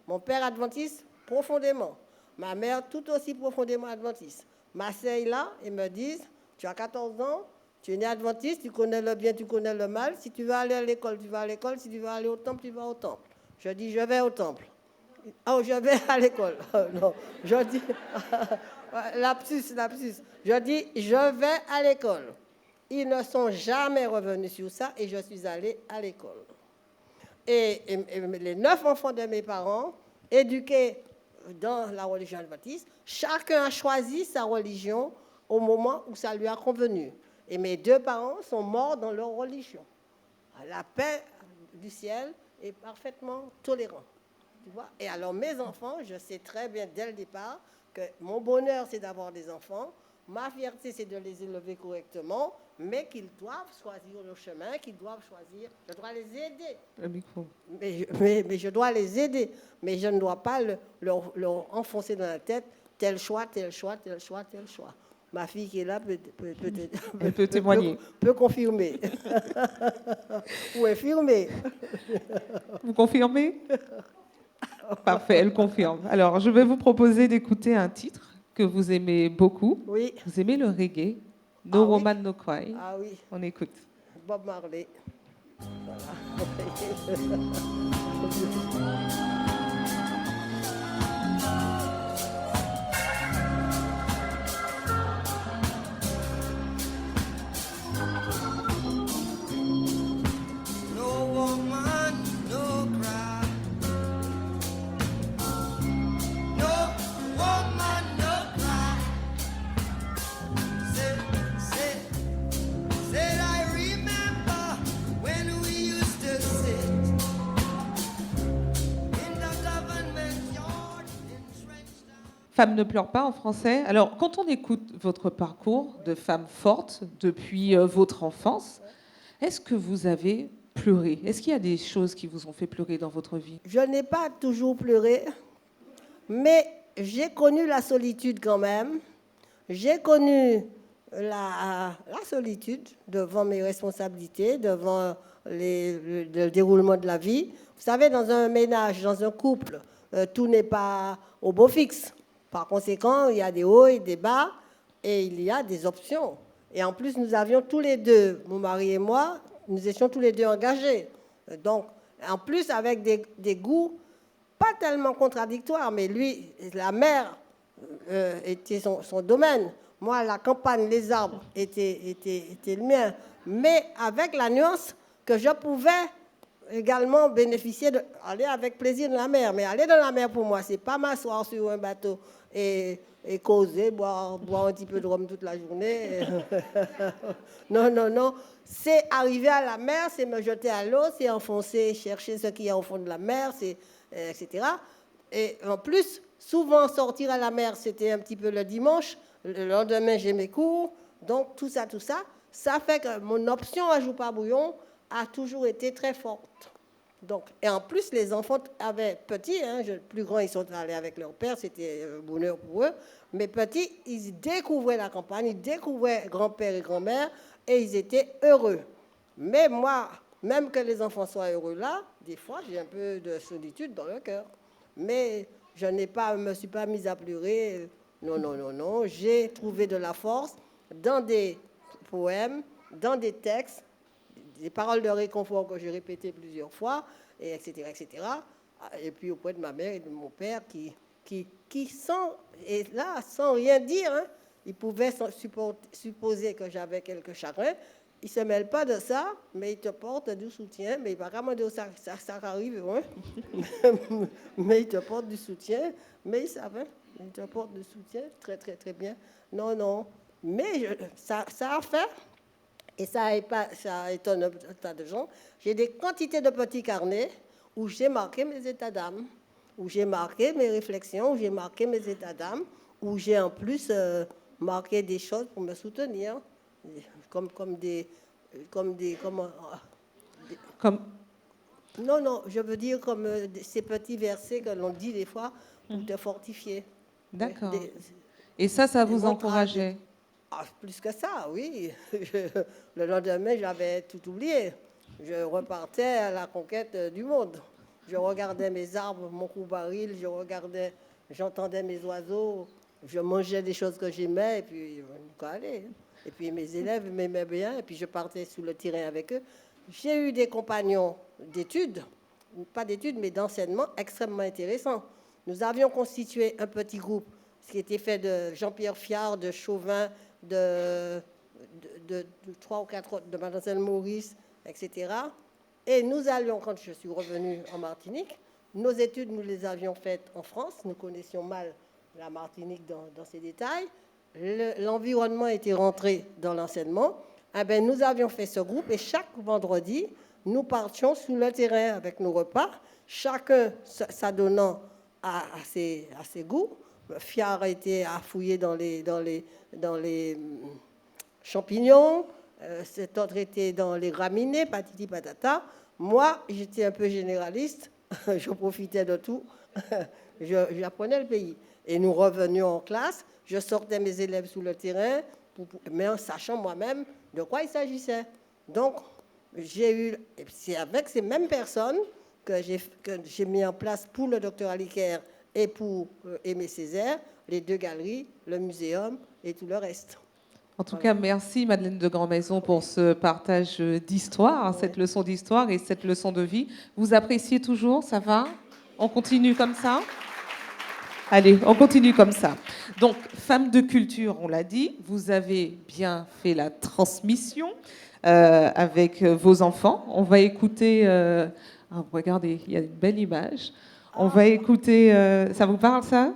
Mon père adventiste, profondément. Ma mère, tout aussi profondément adventiste. Ma sœur est là et me disent, tu as 14 ans, tu es né adventiste, tu connais le bien, tu connais le mal. Si tu veux aller à l'école, tu vas à l'école. Si tu veux aller au temple, tu vas au temple. Je dis, je vais au temple. Oh, je vais à l'école. Non, je dis, lapsus. Je dis, je vais à l'école. Ils ne sont jamais revenus sur ça et je suis allée à l'école. Et les 9 enfants de mes parents, éduqués dans la religion adventiste, chacun a choisi sa religion au moment où ça lui a convenu. Et mes 2 parents sont morts dans leur religion. La paix du ciel est parfaitement tolérante. Tu vois? Et alors mes enfants, je sais très bien dès le départ que mon bonheur, c'est d'avoir des enfants. Ma fierté, c'est de les élever correctement, mais qu'ils doivent choisir le chemin, qu'ils doivent choisir. Je dois les aider. Le micro. Mais je dois les aider. Mais je ne dois pas leur enfoncer dans la tête tel choix. Ma fille qui est là peut témoigner. Peut confirmer. Ou infirmer. Vous confirmez? Parfait, elle confirme. Alors, je vais vous proposer d'écouter un titre que vous aimez beaucoup. Oui. Vous aimez le reggae, No Woman, oui. No Cry. Ah oui. On écoute. Bob Marley. Voilà. Femme ne pleure pas en français. Alors, quand on écoute votre parcours de femme forte depuis votre enfance, est-ce que vous avez pleuré? Est-ce qu'il y a des choses qui vous ont fait pleurer dans votre vie? Je n'ai pas toujours pleuré, mais j'ai connu la solitude quand même. J'ai connu la solitude devant mes responsabilités, devant le déroulement de la vie. Vous savez, dans un ménage, dans un couple, tout n'est pas au beau fixe. Par conséquent, il y a des hauts et des bas, et il y a des options. Et en plus, nous avions tous les deux, mon mari et moi, nous étions tous les deux engagés. Donc, en plus, avec des goûts pas tellement contradictoires, mais lui, la mer était son domaine. Moi, la campagne, les arbres étaient le mien. Mais avec la nuance que je pouvais également bénéficier d'aller avec plaisir dans la mer. Mais aller dans la mer, pour moi, c'est pas m'asseoir sur un bateau et causer, boire un petit peu de rhum toute la journée. Non, non, non. C'est arriver à la mer, c'est me jeter à l'eau, c'est enfoncer, chercher ce qu'il y a au fond de la mer, etc. Et en plus, souvent sortir à la mer, c'était un petit peu le dimanche. Le lendemain, j'ai mes cours. Donc, tout ça, ça fait que mon option à jouer pas bouillon a toujours été très forte. Donc, et en plus, les enfants avaient petits, plus grands, ils sont allés avec leur père, c'était un bonheur pour eux. Mais petits, ils découvraient la campagne, ils découvraient grand-père et grand-mère, et ils étaient heureux. Mais moi, même que les enfants soient heureux là, des fois, j'ai un peu de solitude dans le cœur. Mais je me suis pas mise à pleurer. Non, non, non, non. J'ai trouvé de la force dans des poèmes, dans des textes, des paroles de réconfort que j'ai répétées plusieurs fois, et etc., etc. Et puis auprès de ma mère et de mon père qui sans, et là, sans rien dire, ils pouvaient supposer que j'avais quelques chagrins. Ils ne se mêlent pas de ça, mais ils te portent du soutien. Mais pas vraiment de ça arrive, mais ils te portent du soutien. Mais ils savent, ils te portent du soutien très, très, très bien. Non, non. Mais ça a fait. Et ça étonne un tas de gens. J'ai des quantités de petits carnets où j'ai marqué mes états d'âme, où j'ai marqué mes réflexions, où j'ai marqué mes états d'âme, où j'ai en plus marqué des choses pour me soutenir, comme non, je veux dire comme ces petits versets que l'on dit des fois pour te fortifier. D'accord. Et ça vous encourageait? Plus que ça, oui. Le lendemain, j'avais tout oublié. Je repartais à la conquête du monde. Je regardais mes arbres, mon coupe-baril, j'entendais mes oiseaux, je mangeais des choses que j'aimais, et puis on allait. Et puis mes élèves m'aimaient bien, et puis je partais sur le terrain avec eux. J'ai eu des compagnons d'études, pas d'études, mais d'enseignement extrêmement intéressants. Nous avions constitué un petit groupe, ce qui était fait de Jean-Pierre Fiard, de Chauvin, de 3 ou 4 autres, de Mademoiselle Maurice, etc. Et nous allions, quand je suis revenue en Martinique, nos études, nous les avions faites en France. Nous connaissions mal la Martinique dans ses détails. L'environnement était rentré dans l'enseignement. Nous avions fait ce groupe et chaque vendredi, nous partions sur le terrain avec nos repas, chacun s'adonnant à ses goûts. Fiard était à fouiller dans les champignons, cet autre était dans les graminées, patati patata. Moi, j'étais un peu généraliste, je profitais de tout, j'apprenais le pays. Et nous revenions en classe, je sortais mes élèves sur le terrain, mais en sachant moi-même de quoi il s'agissait. Donc, c'est avec ces mêmes personnes que j'ai mis en place pour le docteur Aliker et pour Aimé Césaire, les 2 galeries, le muséum et tout le reste. En tout cas, merci Madeleine de Grandmaison pour ce partage d'histoire, cette leçon d'histoire et cette leçon de vie. Vous appréciez toujours, ça va? On continue comme ça? Allez, on continue comme ça. Donc, femme de culture, on l'a dit, vous avez bien fait la transmission avec vos enfants. On va écouter... regardez, il y a une belle image. On va écouter... ça vous parle, ça?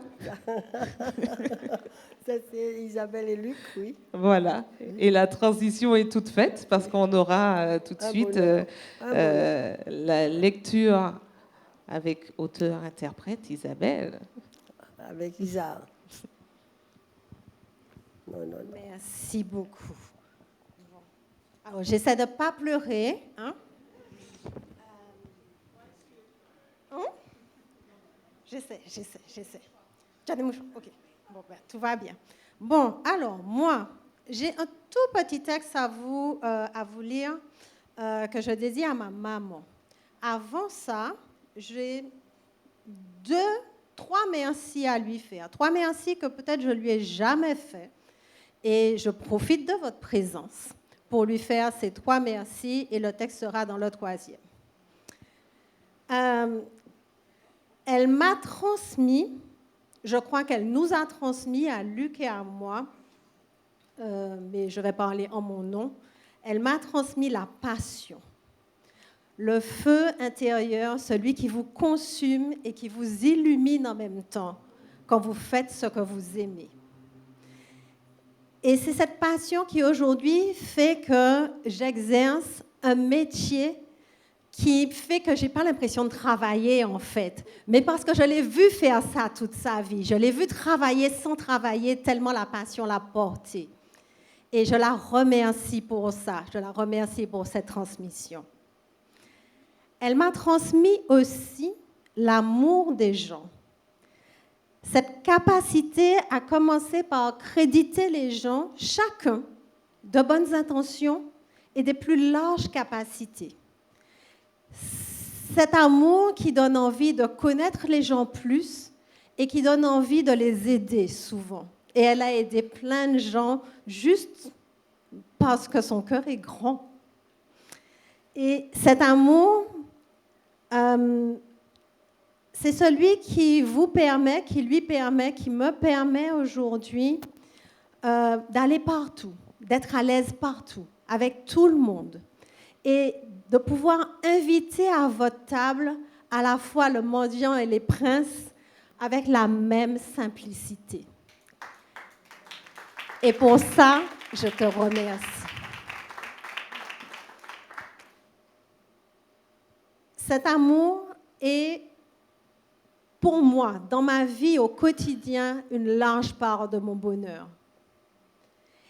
Ça, c'est Isabelle et Luc, oui. Voilà. Et la transition est toute faite parce qu'on aura tout de suite la lecture avec auteur-interprète Isabelle. Avec Isa. Non. Merci beaucoup. Alors, j'essaie de ne pas pleurer. J'essaie. Tu as des mouchoirs? Ok. Bon, tout va bien. Bon, alors, moi, j'ai un tout petit texte à vous lire que je dédie à ma maman. Avant ça, j'ai trois merci à lui faire. 3 merci que peut-être je ne lui ai jamais fait. Et je profite de votre présence pour lui faire ces 3 merci et le texte sera dans le 3e. Elle m'a transmis, je crois qu'elle nous a transmis à Luc et à moi, mais je vais parler en mon nom, elle m'a transmis la passion, le feu intérieur, celui qui vous consume et qui vous illumine en même temps quand vous faites ce que vous aimez. Et c'est cette passion qui aujourd'hui fait que j'exerce un métier qui fait que je n'ai pas l'impression de travailler en fait, mais parce que je l'ai vu faire ça toute sa vie. Je l'ai vu travailler sans travailler tellement la passion l'a porté. Et je la remercie pour ça, je la remercie pour cette transmission. Elle m'a transmis aussi l'amour des gens. Cette capacité à commencer par créditer les gens, chacun, de bonnes intentions et des plus larges capacités. Cet amour qui donne envie de connaître les gens plus et qui donne envie de les aider souvent. Et elle a aidé plein de gens juste parce que son cœur est grand. Et cet amour, c'est celui qui vous permet, qui lui permet, qui me permet aujourd'hui d'aller partout, d'être à l'aise partout, avec tout le monde. Et de pouvoir inviter à votre table à la fois le mendiant et les princes avec la même simplicité. Et pour ça, je te remercie. Cet amour est, pour moi, dans ma vie au quotidien, une large part de mon bonheur.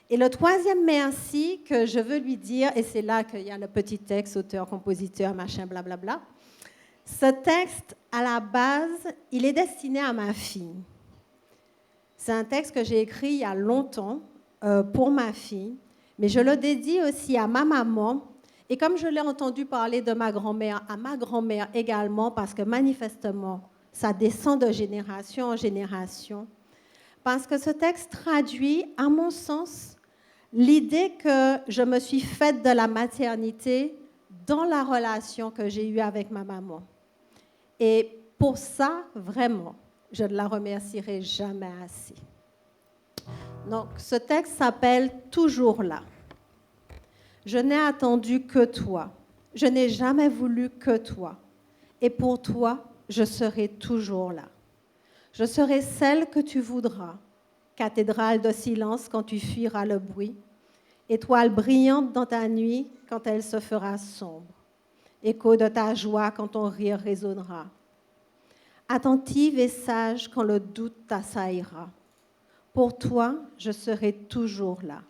Et le 3e merci que je veux lui dire, et c'est là qu'il y a le petit texte, auteur, compositeur, machin, blablabla. Ce texte, à la base, il est destiné à ma fille. C'est un texte que j'ai écrit il y a longtemps pour ma fille, mais je le dédie aussi à ma maman. Et comme je l'ai entendu parler de ma grand-mère, à ma grand-mère également, parce que manifestement, ça descend de génération en génération. Parce que ce texte traduit, à mon sens, l'idée que je me suis faite de la maternité dans la relation que j'ai eue avec ma maman. Et pour ça, vraiment, je ne la remercierai jamais assez. Donc, ce texte s'appelle « Toujours là ». Je n'ai attendu que toi. Je n'ai jamais voulu que toi. Et pour toi, je serai toujours là. Je serai celle que tu voudras, cathédrale de silence quand tu fuiras le bruit, étoile brillante dans ta nuit quand elle se fera sombre, écho de ta joie quand ton rire résonnera, attentive et sage quand le doute t'assaillera. Pour toi, je serai toujours là.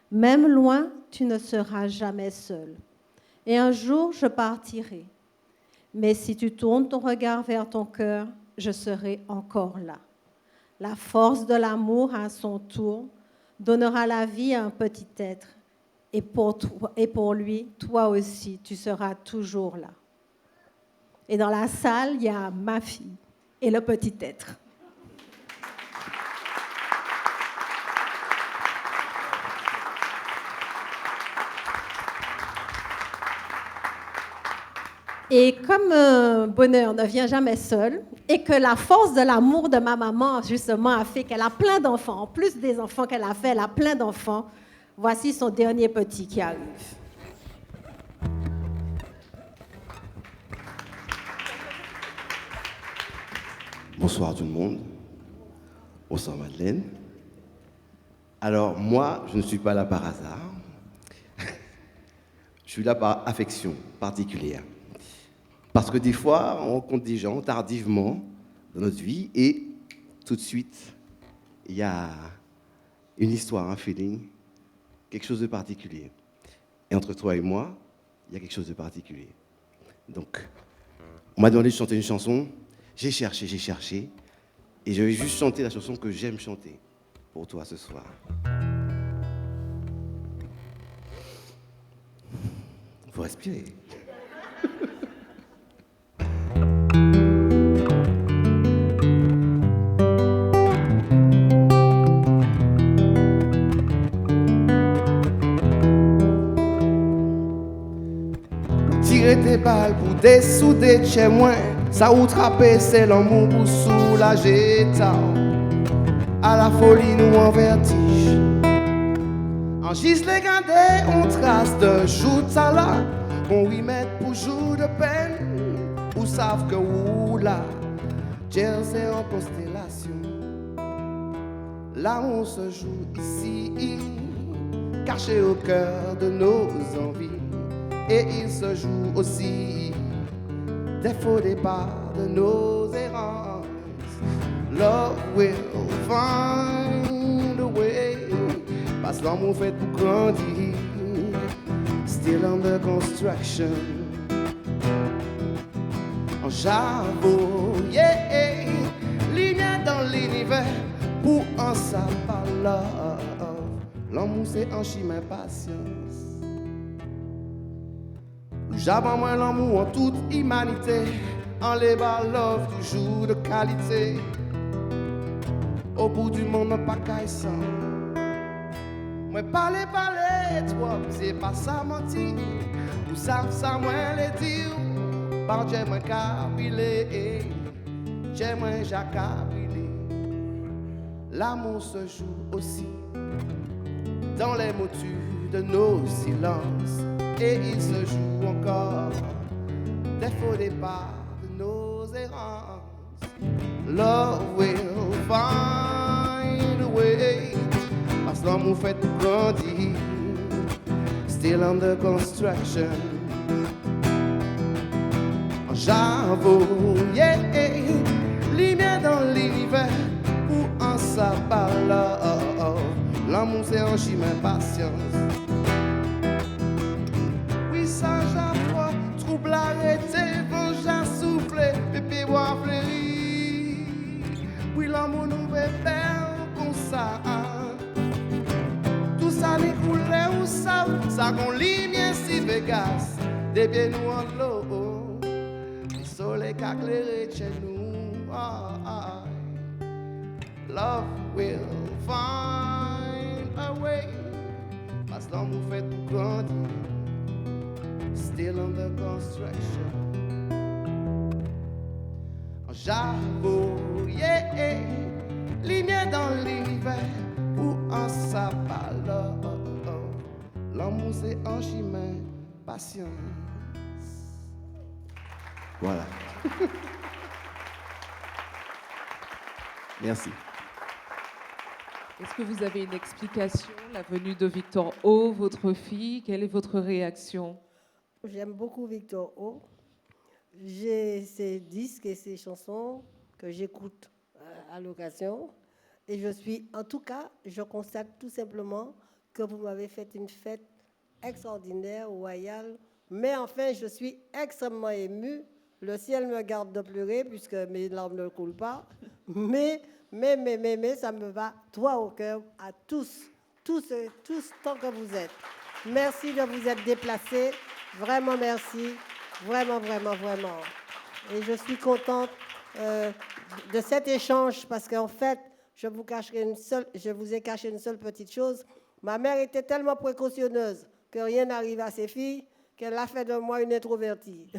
Même loin, tu ne seras jamais seul. Et un jour, je partirai. Mais si tu tournes ton regard vers ton cœur, je serai encore là. La force de l'amour, à son tour, donnera la vie à un petit être. Et pour lui, toi aussi, tu seras toujours là. Et dans la salle, il y a ma fille et le petit être. Et comme bonheur ne vient jamais seul, et que la force de l'amour de ma maman, justement, a fait qu'elle a plein d'enfants, en plus des enfants qu'elle a fait, elle a plein d'enfants, voici son dernier petit qui arrive. Bonsoir tout le monde. Bonsoir Madeleine. Alors moi, je ne suis pas là par hasard. Je suis là par affection particulière. Parce que des fois, on rencontre des gens tardivement dans notre vie et tout de suite, il y a une histoire, un feeling, quelque chose de particulier. Et entre toi et moi, il y a quelque chose de particulier. Donc, on m'a demandé de chanter une chanson. J'ai cherché. Et je vais juste chanter la chanson que j'aime chanter pour toi ce soir. Il faut respirer. mal pour dessouder chez moi. Ça ou trapper, c'est l'amour pour soulager ta. À la folie, nous en vertige. En gis les garder, on trace de jour de là. On oui mettre pour jour de peine. Ou savent que ou là, Jersey en constellation. L'amour se joue ici, caché au cœur de nos envies. Et il se joue aussi des faux départs de nos errances. Love will find a way. Parce que l'amour fait pour grandir. Still under construction. En j'avoue, yeah, lumière dans l'univers pour un sapin love. L'amour c'est un chimère patience. J'abends moi l'amour en toute humanité. En les bas love toujours de qualité. Au bout du monde, pas qu'à sans. Moi parler, toi, c'est pas ça mentir. Ou ça, moi les dire. Par Dieu, moi capilé. Dieu, moi j'accapilé. L'amour se joue aussi dans les motus de nos silences. Et il se joue encore des faux départs de nos errances. Love will find a way. Parce que l'amour fait pour grandir. Still under construction. J'avoue, yeah, lumière dans l'univers pour un sabbat love. L'amour c'est un chimère patience. Oui, ça j'apprends, trouble arrêté, vent j'ai soufflé, pépé bois fleuri. Oui, l'amour nous fait faire comme ça. Tout ça n'écoulait ou ça qu'on lumière si Vegas, des pieds nous en l'eau. Le soleil qui a éclairé chez nous. Love will find a way. Parce que l'amour fait pour grandir. Still under construction. J'avoue, yeah, lumière dans l'univers pour un sabbat love. L'amour c'est un chimère patience. Voilà. Merci. Est-ce que vous avez une explication, la venue de Victor O, votre fille? Quelle est votre réaction? J'aime beaucoup Victor O. J'ai ses disques et ses chansons que j'écoute à l'occasion. Et en tout cas, je constate tout simplement que vous m'avez fait une fête extraordinaire, royale. Mais enfin, je suis extrêmement émue. Le ciel me garde de pleurer puisque mes larmes ne coulent pas. Mais, ça me va droit au cœur à tous tant que vous êtes. Merci de vous être déplacés. Vraiment merci. Vraiment. Et je suis contente de cet échange parce qu'en fait, je vous ai caché une seule petite chose. Ma mère était tellement précautionneuse que rien n'arrive à ses filles qu'elle a fait de moi une introvertie.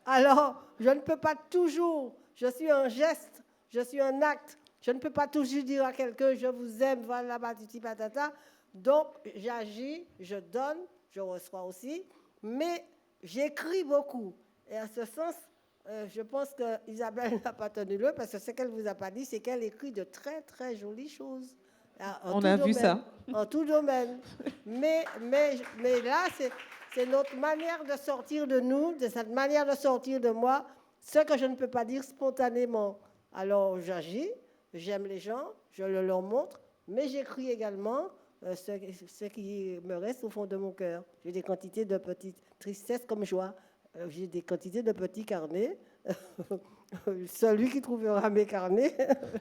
Alors, je ne peux pas toujours, je suis un geste, je suis un acte, je ne peux pas toujours dire à quelqu'un je vous aime, voilà, patati patata. Donc, j'agis, je donne, je reçois aussi, mais j'écris beaucoup. Et à ce sens, je pense qu'Isabelle n'a pas tenu le, parce que ce qu'elle ne vous a pas dit, c'est qu'elle écrit de très, très jolies choses. On a vu ça. En tout domaine. Mais là, c'est notre manière de sortir de nous, de cette manière de sortir de moi, ce que je ne peux pas dire spontanément. Alors, j'agis, j'aime les gens, je le leur montre, mais j'écris également ce qui me reste au fond de mon cœur. J'ai des quantités de petites tristesses comme joie. J'ai des quantités de petits carnets. Celui qui trouvera mes carnets,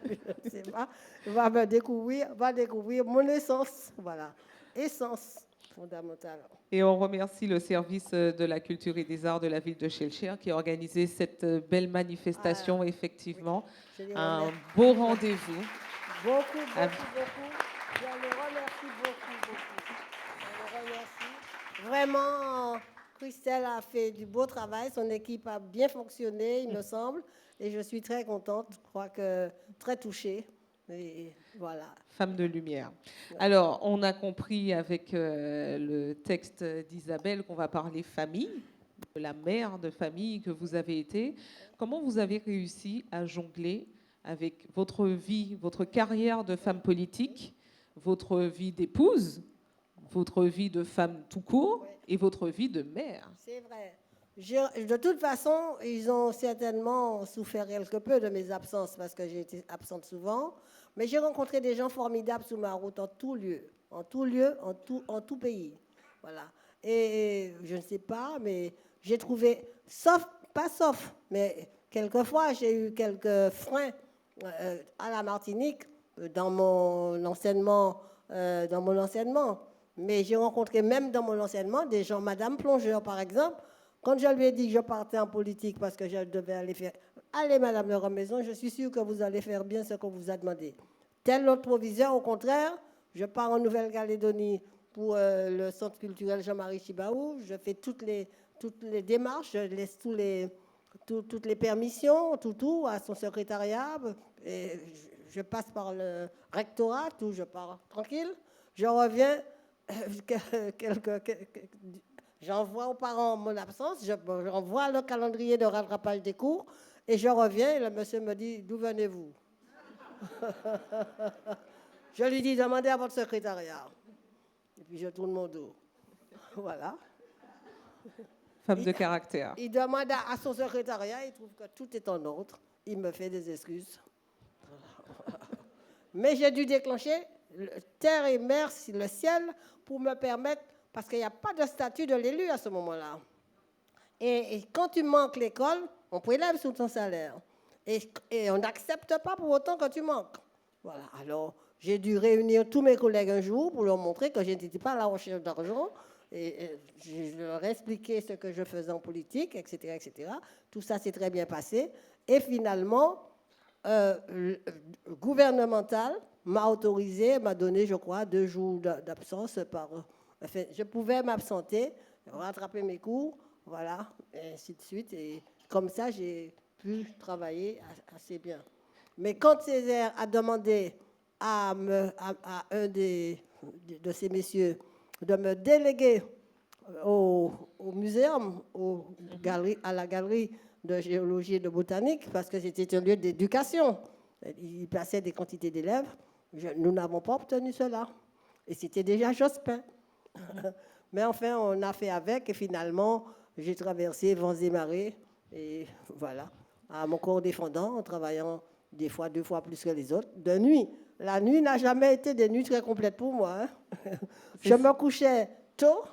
je ne sais pas, va découvrir mon essence. Voilà, essence fondamentale. Et on remercie le service de la culture et des arts de la ville de Schœlcher qui a organisé cette belle manifestation, effectivement. Oui, un beau rendez-vous. Beaucoup. Je le remercie beaucoup. Je le remercie. Vraiment, Christelle a fait du beau travail, son équipe a bien fonctionné, il me semble, et je suis très contente, je crois que très touchée. Et voilà. Femme de lumière. Alors, on a compris avec le texte d'Isabelle qu'on va parler famille, de la mère de famille que vous avez été. Comment vous avez réussi à jongler avec votre vie, votre carrière de femme politique, votre vie d'épouse, votre vie de femme tout court et votre vie de mère? C'est vrai. De toute façon, ils ont certainement souffert quelque peu de mes absences parce que j'ai été absente souvent. Mais j'ai rencontré des gens formidables sur ma route en tout lieu, en tout pays. Voilà. Et je ne sais pas, mais j'ai trouvé, sauf, mais quelquefois j'ai eu quelques freins à la Martinique dans mon enseignement. Mais j'ai rencontré même dans mon enseignement des gens, Madame Plongeur par exemple, quand je lui ai dit que je partais en politique parce que je devais aller faire... Allez, Madame le Remaison, je suis sûre que vous allez faire bien ce qu'on vous a demandé. Tel autre proviseur, au contraire, je pars en Nouvelle-Calédonie pour le centre culturel Jean-Marie Chibaou. Je fais toutes les démarches, je laisse toutes les permissions, tout à son secrétariat. Et je passe par le rectorat, tout, je pars tranquille. Je reviens, j'envoie aux parents mon absence, j'envoie le calendrier de rattrapage des cours et je reviens et le monsieur me dit, d'où venez-vous? Je lui dis, demandez à votre secrétariat. Et puis je tourne mon dos. Voilà. Femme de caractère. Il demande à son secrétariat, il trouve que tout est en ordre. Il me fait des excuses. Mais j'ai dû déclencher terre et mer, le ciel, pour me permettre, parce qu'il n'y a pas de statut de l'élu à ce moment-là. Et quand tu manques l'école, on prélève sur ton salaire. Et on n'accepte pas pour autant que tu manques. Voilà. Alors, j'ai dû réunir tous mes collègues un jour pour leur montrer que je n'étais pas à la recherche d'argent. Et je leur ai expliqué ce que je faisais en politique, etc., etc. Tout ça s'est très bien passé. Et finalement, gouvernemental m'a autorisé, m'a donné, je crois, 2 jours d'absence par... Enfin, je pouvais m'absenter, rattraper mes cours, voilà, et ainsi de suite. Et comme ça, j'ai pu travailler assez bien. Mais quand Césaire a demandé à un de ces messieurs de me déléguer au muséum, à la galerie de géologie et de botanique, parce que c'était un lieu d'éducation. Il passait des quantités d'élèves. Nous n'avons pas obtenu cela. Et c'était déjà Jospin. Mais enfin, on a fait avec, et finalement, j'ai traversé vents et marées, et voilà, à mon corps défendant, en travaillant des fois 2 fois plus que les autres, de nuit. La nuit n'a jamais été des nuits très complètes pour moi. Je me couchais tôt,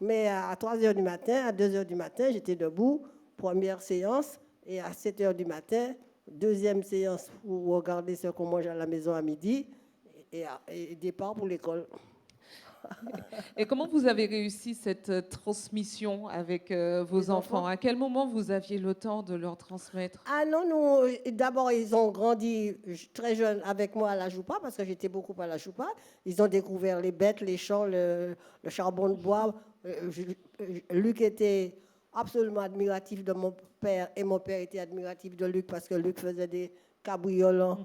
mais à 3 heures du matin, à 2 heures du matin, j'étais debout, première séance, et à 7 heures du matin, deuxième séance pour regarder ce qu'on mange à la maison à midi, et départ pour l'école. Et comment vous avez réussi cette transmission avec vos enfants? À quel moment vous aviez le temps de leur transmettre? Ah non, d'abord, ils ont grandi très jeunes avec moi à la Joupa, parce que j'étais beaucoup à la Joupa. Ils ont découvert les bêtes, les champs, le charbon de bois. Luc était absolument admiratif de mon père, et mon père était admiratif de Luc, parce que Luc faisait des cabrioles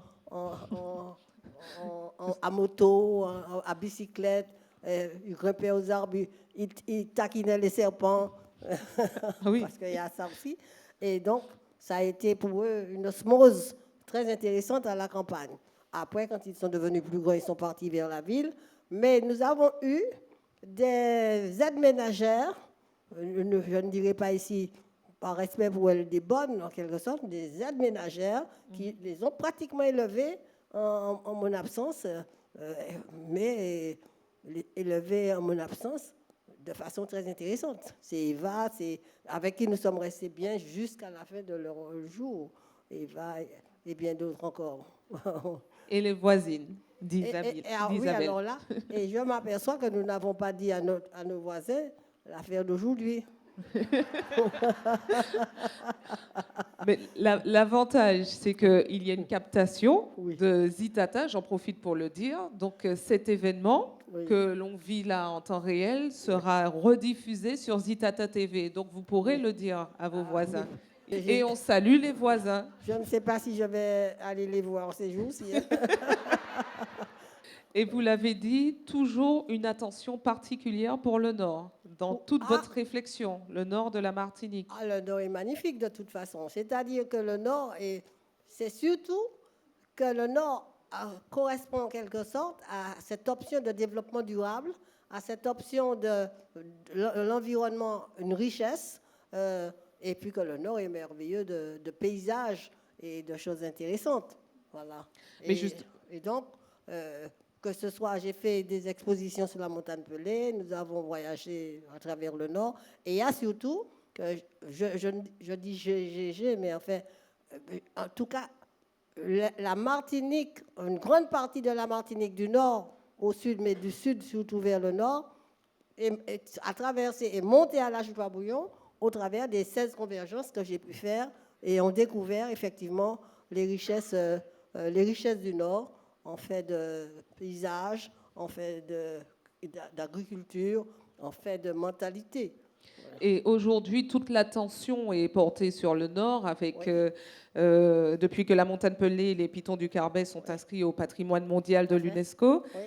à moto, à bicyclette. Il grimpait aux arbres, il taquinait les serpents, Oui. parce qu'il y a ça aussi. Et donc, ça a été pour eux une osmose très intéressante à la campagne. Après, quand ils sont devenus plus grands, ils sont partis vers la ville. Mais nous avons eu des aides ménagères, je ne dirais pas ici, par respect pour elles, des bonnes en quelque sorte, des aides ménagères qui les ont pratiquement élevées en mon absence, mais élevées en mon absence de façon très intéressante. C'est Eva, avec qui nous sommes restés bien jusqu'à la fin de leur jour. Eva et bien d'autres encore. Et les voisines d'Isabelle. Oui, alors là, et je m'aperçois que nous n'avons pas dit à nos voisins l'affaire d'aujourd'hui. Mais l'avantage, c'est qu'il y a une captation Oui. de Zitata, j'en profite pour le dire. Donc cet événement Oui. que l'on vit là en temps réel sera rediffusé sur Zitata TV. Donc vous pourrez le dire à vos voisins. Et on salue les voisins. Je ne sais pas si je vais aller les voir ces jours-ci. Et vous l'avez dit, toujours une attention particulière pour le Nord, dans toute votre réflexion, le Nord de la Martinique. Ah, le Nord est magnifique de toute façon. C'est-à-dire que le Nord, c'est surtout que le Nord correspond en quelque sorte à cette option de développement durable, à cette option de l'environnement, une richesse, et puis que le Nord est merveilleux de paysages et de choses intéressantes. Voilà. Mais Et donc, que ce soit, j'ai fait des expositions sur la montagne Pelée, nous avons voyagé à travers le Nord, et il y a surtout, que je dis GGG, mais en tout cas, la Martinique, une grande partie de la Martinique du Nord au Sud, mais du Sud surtout vers le Nord, a traversé et monté à la Joupabouillon au travers des 16 convergences que j'ai pu faire, et ont découvert effectivement les richesses du Nord, en fait de paysage, en fait d'agriculture, en fait de mentalité. Voilà. Et aujourd'hui, toute l'attention est portée sur le Nord, avec, depuis que la montagne Pelée et les pitons du Carbet sont inscrits au patrimoine mondial de l'UNESCO. Oui.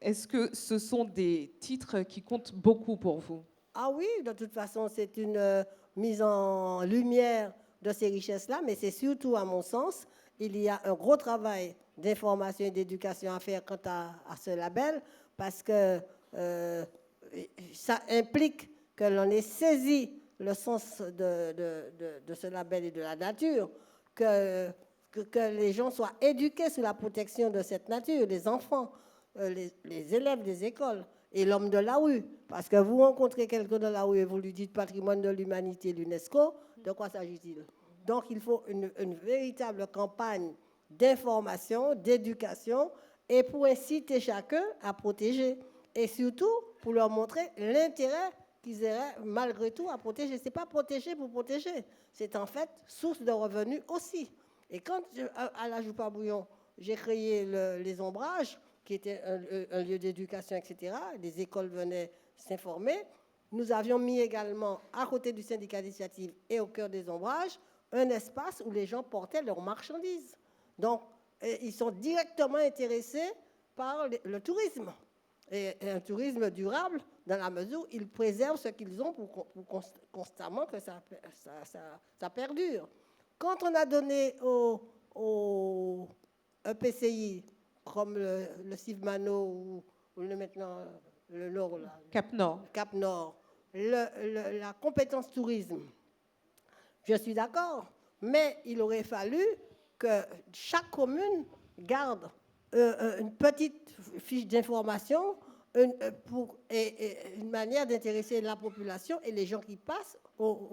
Est-ce que ce sont des titres qui comptent beaucoup pour vous? Ah oui, de toute façon, c'est une mise en lumière de ces richesses-là, mais c'est surtout, à mon sens, il y a un gros travail d'information et d'éducation à faire quant à ce label, parce que ça implique que l'on ait saisi le sens de ce label et de la nature, que les gens soient éduqués sous la protection de cette nature, les enfants, les élèves des écoles et l'homme de la rue. Parce que vous rencontrez quelqu'un de la rue et vous lui dites patrimoine de l'humanité, l'UNESCO, de quoi s'agit-il? Donc il faut une véritable campagne d'information, d'éducation, et pour inciter chacun à protéger. Et surtout, pour leur montrer l'intérêt qu'ils auraient malgré tout à protéger. Ce n'est pas protéger pour protéger, c'est en fait source de revenus aussi. Et quand, à la Joupabouillon, j'ai créé les ombrages, qui était un lieu d'éducation, etc., les écoles venaient s'informer, nous avions mis également, à côté du syndicat d'initiative et au cœur des ombrages, un espace où les gens portaient leurs marchandises. Donc, ils sont directement intéressés par le tourisme. Et un tourisme durable, dans la mesure où ils préservent ce qu'ils ont pour constamment que ça perdure. Quand on a donné au EPCI, comme le Civmano ou maintenant le Nord, là, Cap Nord, la compétence tourisme, je suis d'accord, mais il aurait fallu que chaque commune garde une petite fiche d'information et une manière d'intéresser la population et les gens qui passent aux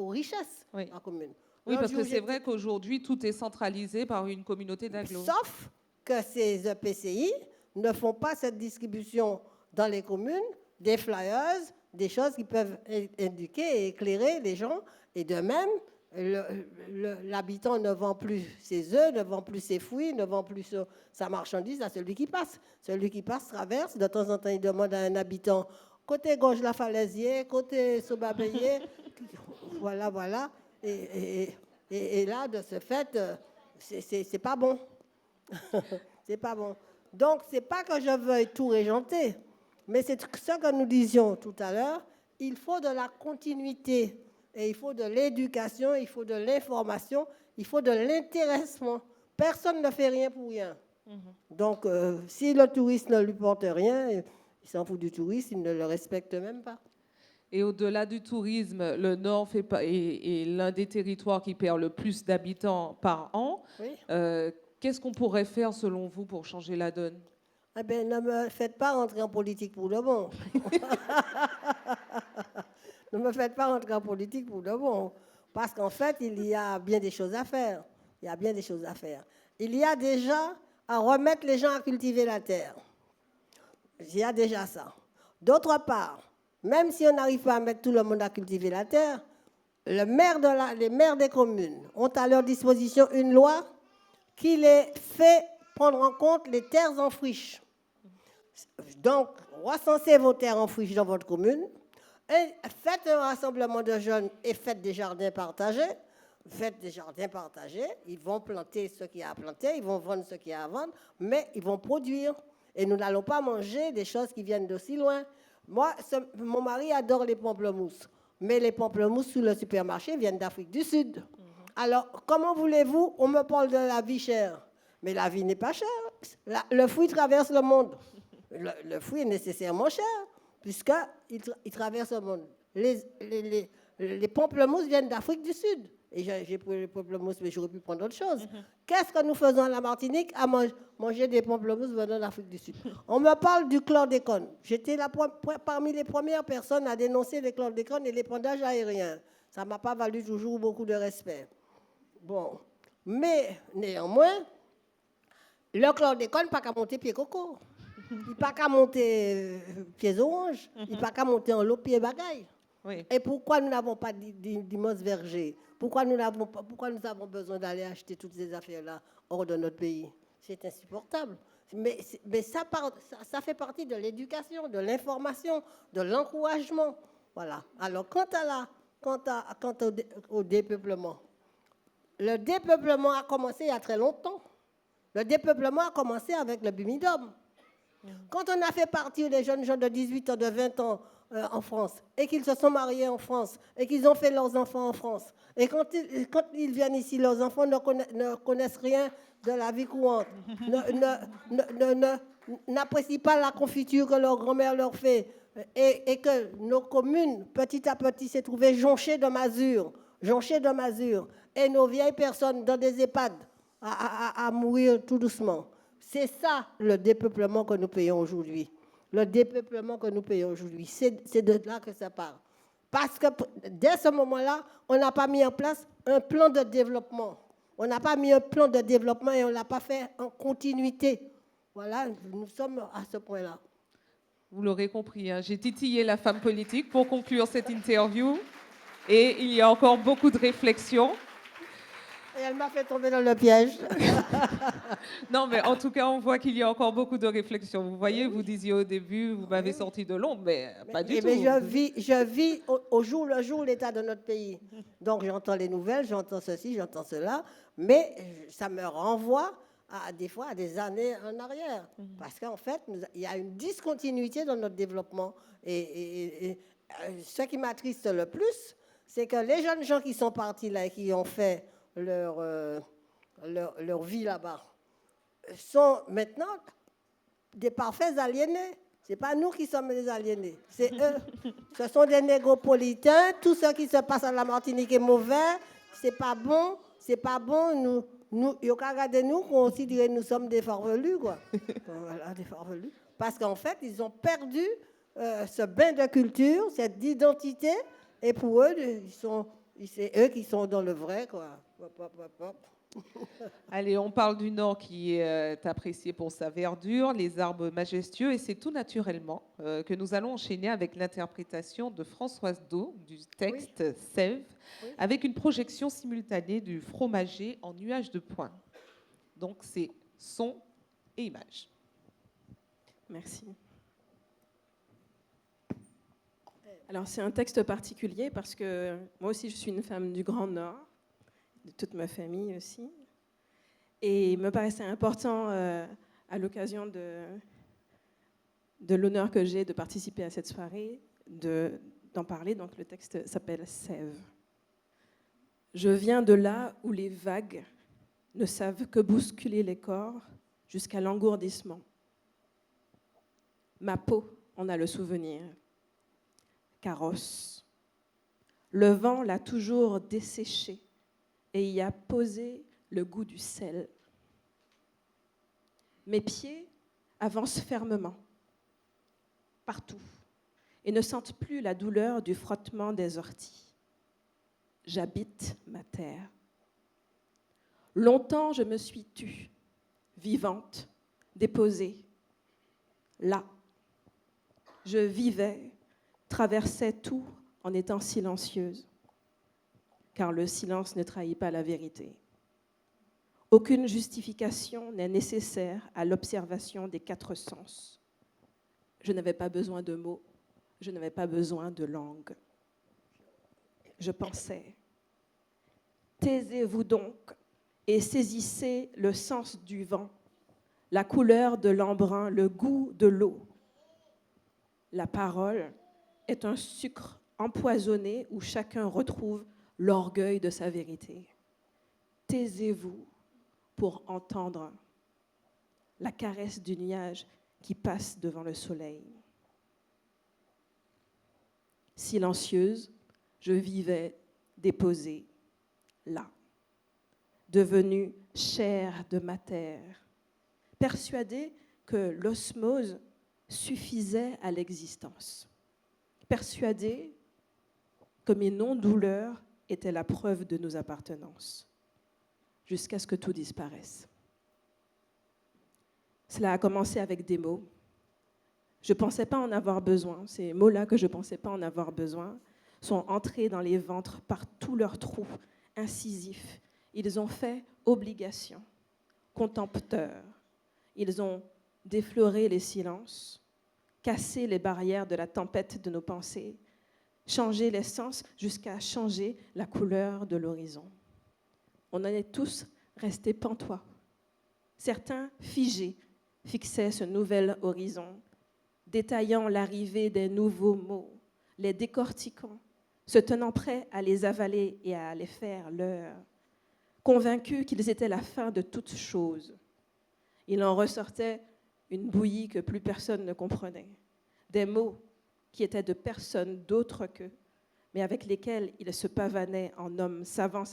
richesses de la commune. Oui, parce que c'est vrai qu'aujourd'hui, tout est centralisé par une communauté d'agglomération. Sauf que ces EPCI ne font pas cette distribution dans les communes, des flyers, des choses qui peuvent indiquer et éclairer les gens. Et de même, l'habitant ne vend plus ses œufs, ne vend plus ses fruits, ne vend plus sa marchandise à celui qui passe. Celui qui passe traverse, de temps en temps, il demande à un habitant, côté gauche la Falaisier, côté Sobabéier, voilà. Et là, de ce fait, c'est pas bon. C'est pas bon. Donc, c'est pas que je veuille tout régenter, mais c'est ce que nous disions tout à l'heure, il faut de la continuité, et il faut de l'éducation, il faut de l'information, il faut de l'intéressement. Personne ne fait rien pour rien. Donc, si le touriste ne lui porte rien, il s'en fout du touriste, il ne le respecte même pas. Et au-delà du tourisme, le Nord est l'un des territoires qui perd le plus d'habitants par an. Oui. Qu'est-ce qu'on pourrait faire, selon vous, pour changer la donne? Eh bien, ne me faites pas rentrer en politique pour de bon. Ne me faites pas rentrer en politique pour de bon. Parce qu'en fait, il y a bien des choses à faire. Il y a bien des choses à faire. Il y a déjà à remettre les gens à cultiver la terre. Il y a déjà ça. D'autre part, même si on n'arrive pas à mettre tout le monde à cultiver la terre, les maires des communes ont à leur disposition une loi qui les fait prendre en compte les terres en friche. Donc, recensez vos terres en friche dans votre commune, et faites un rassemblement de jeunes et faites des jardins partagés. Faites des jardins partagés, ils vont planter ce qu'il y a à planter, ils vont vendre ce qu'il y a à vendre, mais ils vont produire. Et nous n'allons pas manger des choses qui viennent d'aussi loin. Moi, mon mari adore les pamplemousses, mais les pamplemousses sous le supermarché viennent d'Afrique du Sud. Alors, comment voulez-vous, on me parle de la vie chère, mais la vie n'est pas chère. Le fruit traverse le monde. Le fruit est nécessairement cher, puisqu'il traverse le monde. Les pamplemousses viennent d'Afrique du Sud. Et j'ai pris les pamplemousses, mais j'aurais pu prendre autre chose. Qu'est-ce que nous faisons à la Martinique à manger des pamplemousses venant d'Afrique du Sud? On me parle du chlordécone. J'étais parmi les premières personnes à dénoncer les chlordécones et l'épandage aérien. Ça ne m'a pas valu toujours beaucoup de respect. Bon, mais néanmoins, le chlordécone n'a pas qu'à monter pied coco. Il n'a pas qu'à monter pieds orange. Il n'a pas qu'à monter en l'eau pied bagaille. Oui. Et pourquoi nous n'avons pas d'immenses vergers? Pourquoi nous avons besoin d'aller acheter toutes ces affaires-là hors de notre pays? C'est insupportable. Mais ça fait partie de l'éducation, de l'information, de l'encouragement. Voilà. Alors, quant au dépeuplement, le dépeuplement a commencé il y a très longtemps. Le dépeuplement a commencé avec le Bumidum. Quand on a fait partir les jeunes gens de 18 ans, de 20 ans en France, et qu'ils se sont mariés en France, et qu'ils ont fait leurs enfants en France, et quand ils viennent ici, leurs enfants ne connaissent rien de la vie courante, n'apprécient pas la confiture que leur grand-mère leur fait, et que nos communes, petit à petit, s'est trouvées jonchées de masures, et nos vieilles personnes dans des EHPAD à mourir tout doucement. C'est ça le dépeuplement que nous payons aujourd'hui. Le dépeuplement que nous payons aujourd'hui, c'est de là que ça part. Parce que dès ce moment-là, on n'a pas mis en place un plan de développement. On n'a pas mis un plan de développement et on ne l'a pas fait en continuité. Voilà, nous sommes à ce point-là. Vous l'aurez compris, hein, j'ai titillé la femme politique pour conclure cette interview. Et il y a encore beaucoup de réflexions. Et elle m'a fait tomber dans le piège. Non, mais en tout cas, on voit qu'il y a encore beaucoup de réflexions. Vous voyez, vous disiez au début, vous m'avez sorti de l'ombre, mais pas du tout. Mais je vis au jour le jour l'état de notre pays. Donc j'entends les nouvelles, j'entends ceci, j'entends cela, mais ça me renvoie des fois à des années en arrière. Parce qu'en fait, il y a une discontinuité dans notre développement. Et ce qui m'attriste le plus, c'est que les jeunes gens qui sont partis là et qui ont fait leur vie là-bas sont maintenant des parfaits aliénés. Ce n'est pas nous qui sommes les aliénés, c'est eux. Ce sont des négropolitains. Tout ce qui se passe à la Martinique est mauvais. C'est pas bon. Nous, regardez nous, considérez nous sommes des farfelus, quoi. Voilà, des farfelus. Parce qu'en fait, ils ont perdu ce bain de culture, cette identité, et pour eux, c'est eux qui sont dans le vrai, quoi. Allez, on parle du Nord qui est apprécié pour sa verdure, les arbres majestueux, et c'est tout naturellement que nous allons enchaîner avec l'interprétation de Françoise Do du texte Sève, avec une projection simultanée du fromager en nuage de points. Donc c'est son et image. Merci. Alors c'est un texte particulier parce que moi aussi je suis une femme du Grand Nord, de toute ma famille aussi. Et il me paraissait important, à l'occasion de l'honneur que j'ai de participer à cette soirée, d'en parler. Donc le texte s'appelle « Sève ». Je viens de là où les vagues ne savent que bousculer les corps jusqu'à l'engourdissement. Ma peau en a le souvenir. Carrosse. Le vent l'a toujours desséché et y a posé le goût du sel. Mes pieds avancent fermement, partout, et ne sentent plus la douleur du frottement des orties. J'habite ma terre. Longtemps, je me suis tue, vivante, déposée. Là, je vivais, traversait tout en étant silencieuse, car le silence ne trahit pas la vérité. Aucune justification n'est nécessaire à l'observation des 4 sens. Je n'avais pas besoin de mots, je n'avais pas besoin de langue. Je pensais, taisez-vous donc et saisissez le sens du vent, la couleur de l'embrun, le goût de l'eau. La parole est un sucre empoisonné où chacun retrouve l'orgueil de sa vérité. Taisez-vous pour entendre la caresse du nuage qui passe devant le soleil. Silencieuse, je vivais déposée là, devenue chair de ma terre, persuadée que l'osmose suffisait à l'existence, persuadée que mes non-douleurs étaient la preuve de nos appartenances, jusqu'à ce que tout disparaisse. Cela a commencé avec des mots. Je ne pensais pas en avoir besoin. Ces mots-là que je ne pensais pas en avoir besoin sont entrés dans les ventres par tous leurs trous incisifs. Ils ont fait obligation, contempteurs. Ils ont défloré les silences, cassé les barrières de la tempête de nos pensées, changé les sens jusqu'à changer la couleur de l'horizon. On en est tous restés pantois. Certains figés fixaient ce nouvel horizon, détaillant l'arrivée des nouveaux mots, les décortiquant, se tenant prêts à les avaler et à les faire leurs, convaincus qu'ils étaient la fin de toute chose. Il en ressortait une bouillie que plus personne ne comprenait, des mots qui étaient de personne d'autre qu'eux, mais avec lesquels ils se pavanaient en hommes savants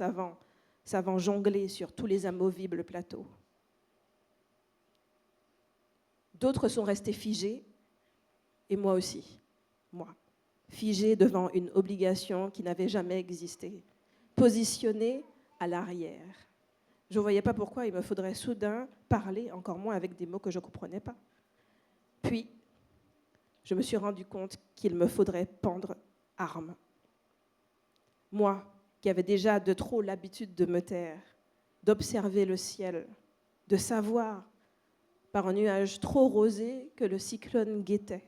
jongler sur tous les amovibles plateaux. D'autres sont restés figés, et moi aussi, moi, figée devant une obligation qui n'avait jamais existé, positionnée à l'arrière. Je ne voyais pas pourquoi il me faudrait soudain parler, encore moins avec des mots que je ne comprenais pas. Puis, je me suis rendu compte qu'il me faudrait prendre arme. Moi, qui avais déjà de trop l'habitude de me taire, d'observer le ciel, de savoir, par un nuage trop rosé, que le cyclone guettait.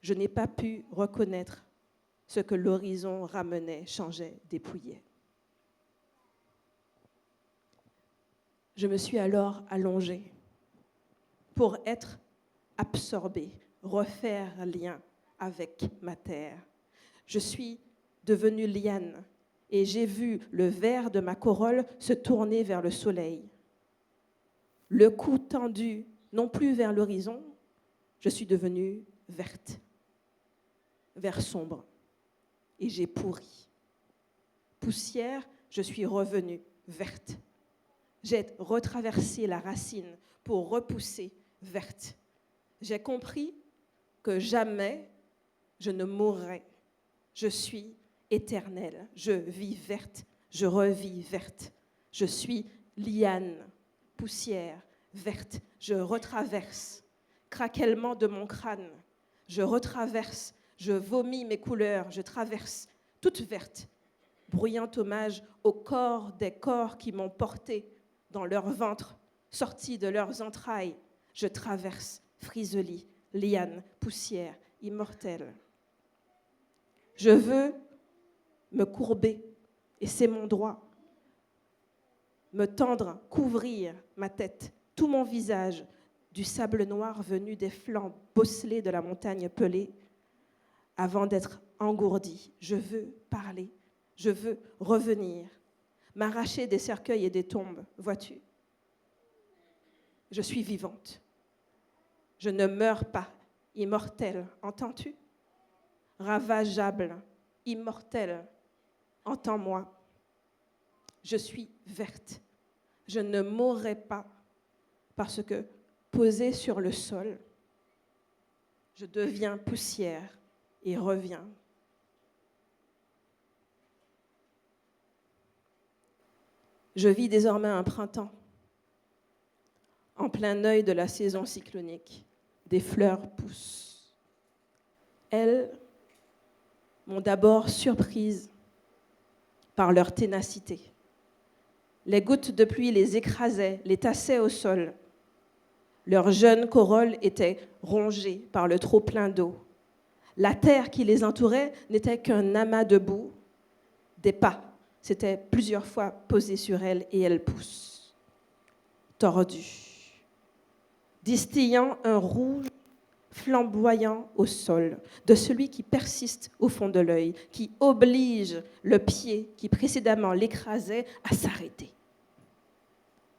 Je n'ai pas pu reconnaître ce que l'horizon ramenait, changeait, dépouillait. Je me suis alors allongée pour être absorbée, refaire lien avec ma terre. Je suis devenue liane et j'ai vu le vert de ma corolle se tourner vers le soleil. Le cou tendu, non plus vers l'horizon, je suis devenue verte, vert sombre, et j'ai pourri. Poussière, je suis revenue verte. J'ai retraversé la racine pour repousser verte. J'ai compris que jamais je ne mourrai. Je suis éternelle. Je vis verte. Je revis verte. Je suis liane, poussière, verte. Je retraverse. Craquellement de mon crâne. Je retraverse. Je vomis mes couleurs. Je traverse. Toute verte. Bruyant hommage au corps des corps qui m'ont portée dans leur ventre, sortis de leurs entrailles. Je traverse. Friselis, liane, poussière, immortelle. Je veux me courber, et c'est mon droit. Me tendre, couvrir ma tête, tout mon visage, du sable noir venu des flancs bosselés de la montagne pelée, avant d'être engourdi. Je veux parler, je veux revenir, m'arracher des cercueils et des tombes, vois-tu. Je suis vivante. Je ne meurs pas, immortelle, entends-tu? Ravageable, immortelle, entends-moi. Je suis verte. Je ne mourrai pas parce que, posée sur le sol, je deviens poussière et reviens. Je vis désormais un printemps, en plein œil de la saison cyclonique. Des fleurs poussent. Elles m'ont d'abord surprise par leur ténacité. Les gouttes de pluie les écrasaient, les tassaient au sol. Leurs jeunes corolles étaient rongées par le trop-plein d'eau. La terre qui les entourait n'était qu'un amas de boue. Des pas s'étaient plusieurs fois posés sur elles et elles poussent, tordues, distillant un rouge flamboyant au sol, de celui qui persiste au fond de l'œil, qui oblige le pied qui précédemment l'écrasait à s'arrêter.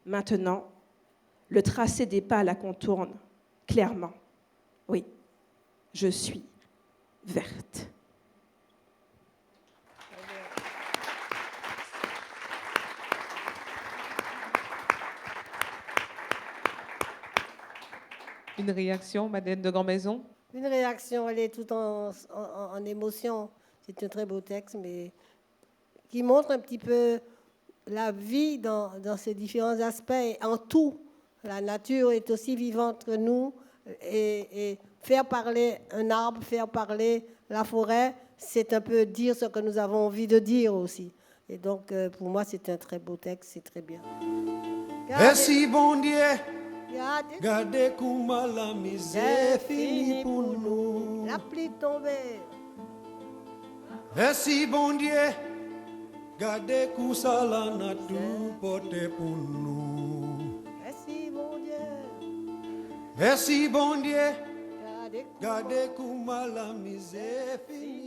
Maintenant, le tracé des pas la contourne clairement. Oui, je suis verte. Une réaction, Madeleine de Grandmaison? Une réaction, elle est tout en émotion. C'est un très beau texte, mais qui montre un petit peu la vie dans ses différents aspects. Et en tout, la nature est aussi vivante que nous. Et faire parler un arbre, faire parler la forêt, c'est un peu dire ce que nous avons envie de dire aussi. Et donc, pour moi, c'est un très beau texte, c'est très bien. Merci, bon Dieu. Regardez, Gardez comment la misère finit pour nous. la pluie tombée. Merci, bon Dieu. Gardez comment ça la nature porte pour nous. Merci, mon Dieu. Merci, bon Dieu. Regardez, Gardez comment la misère finit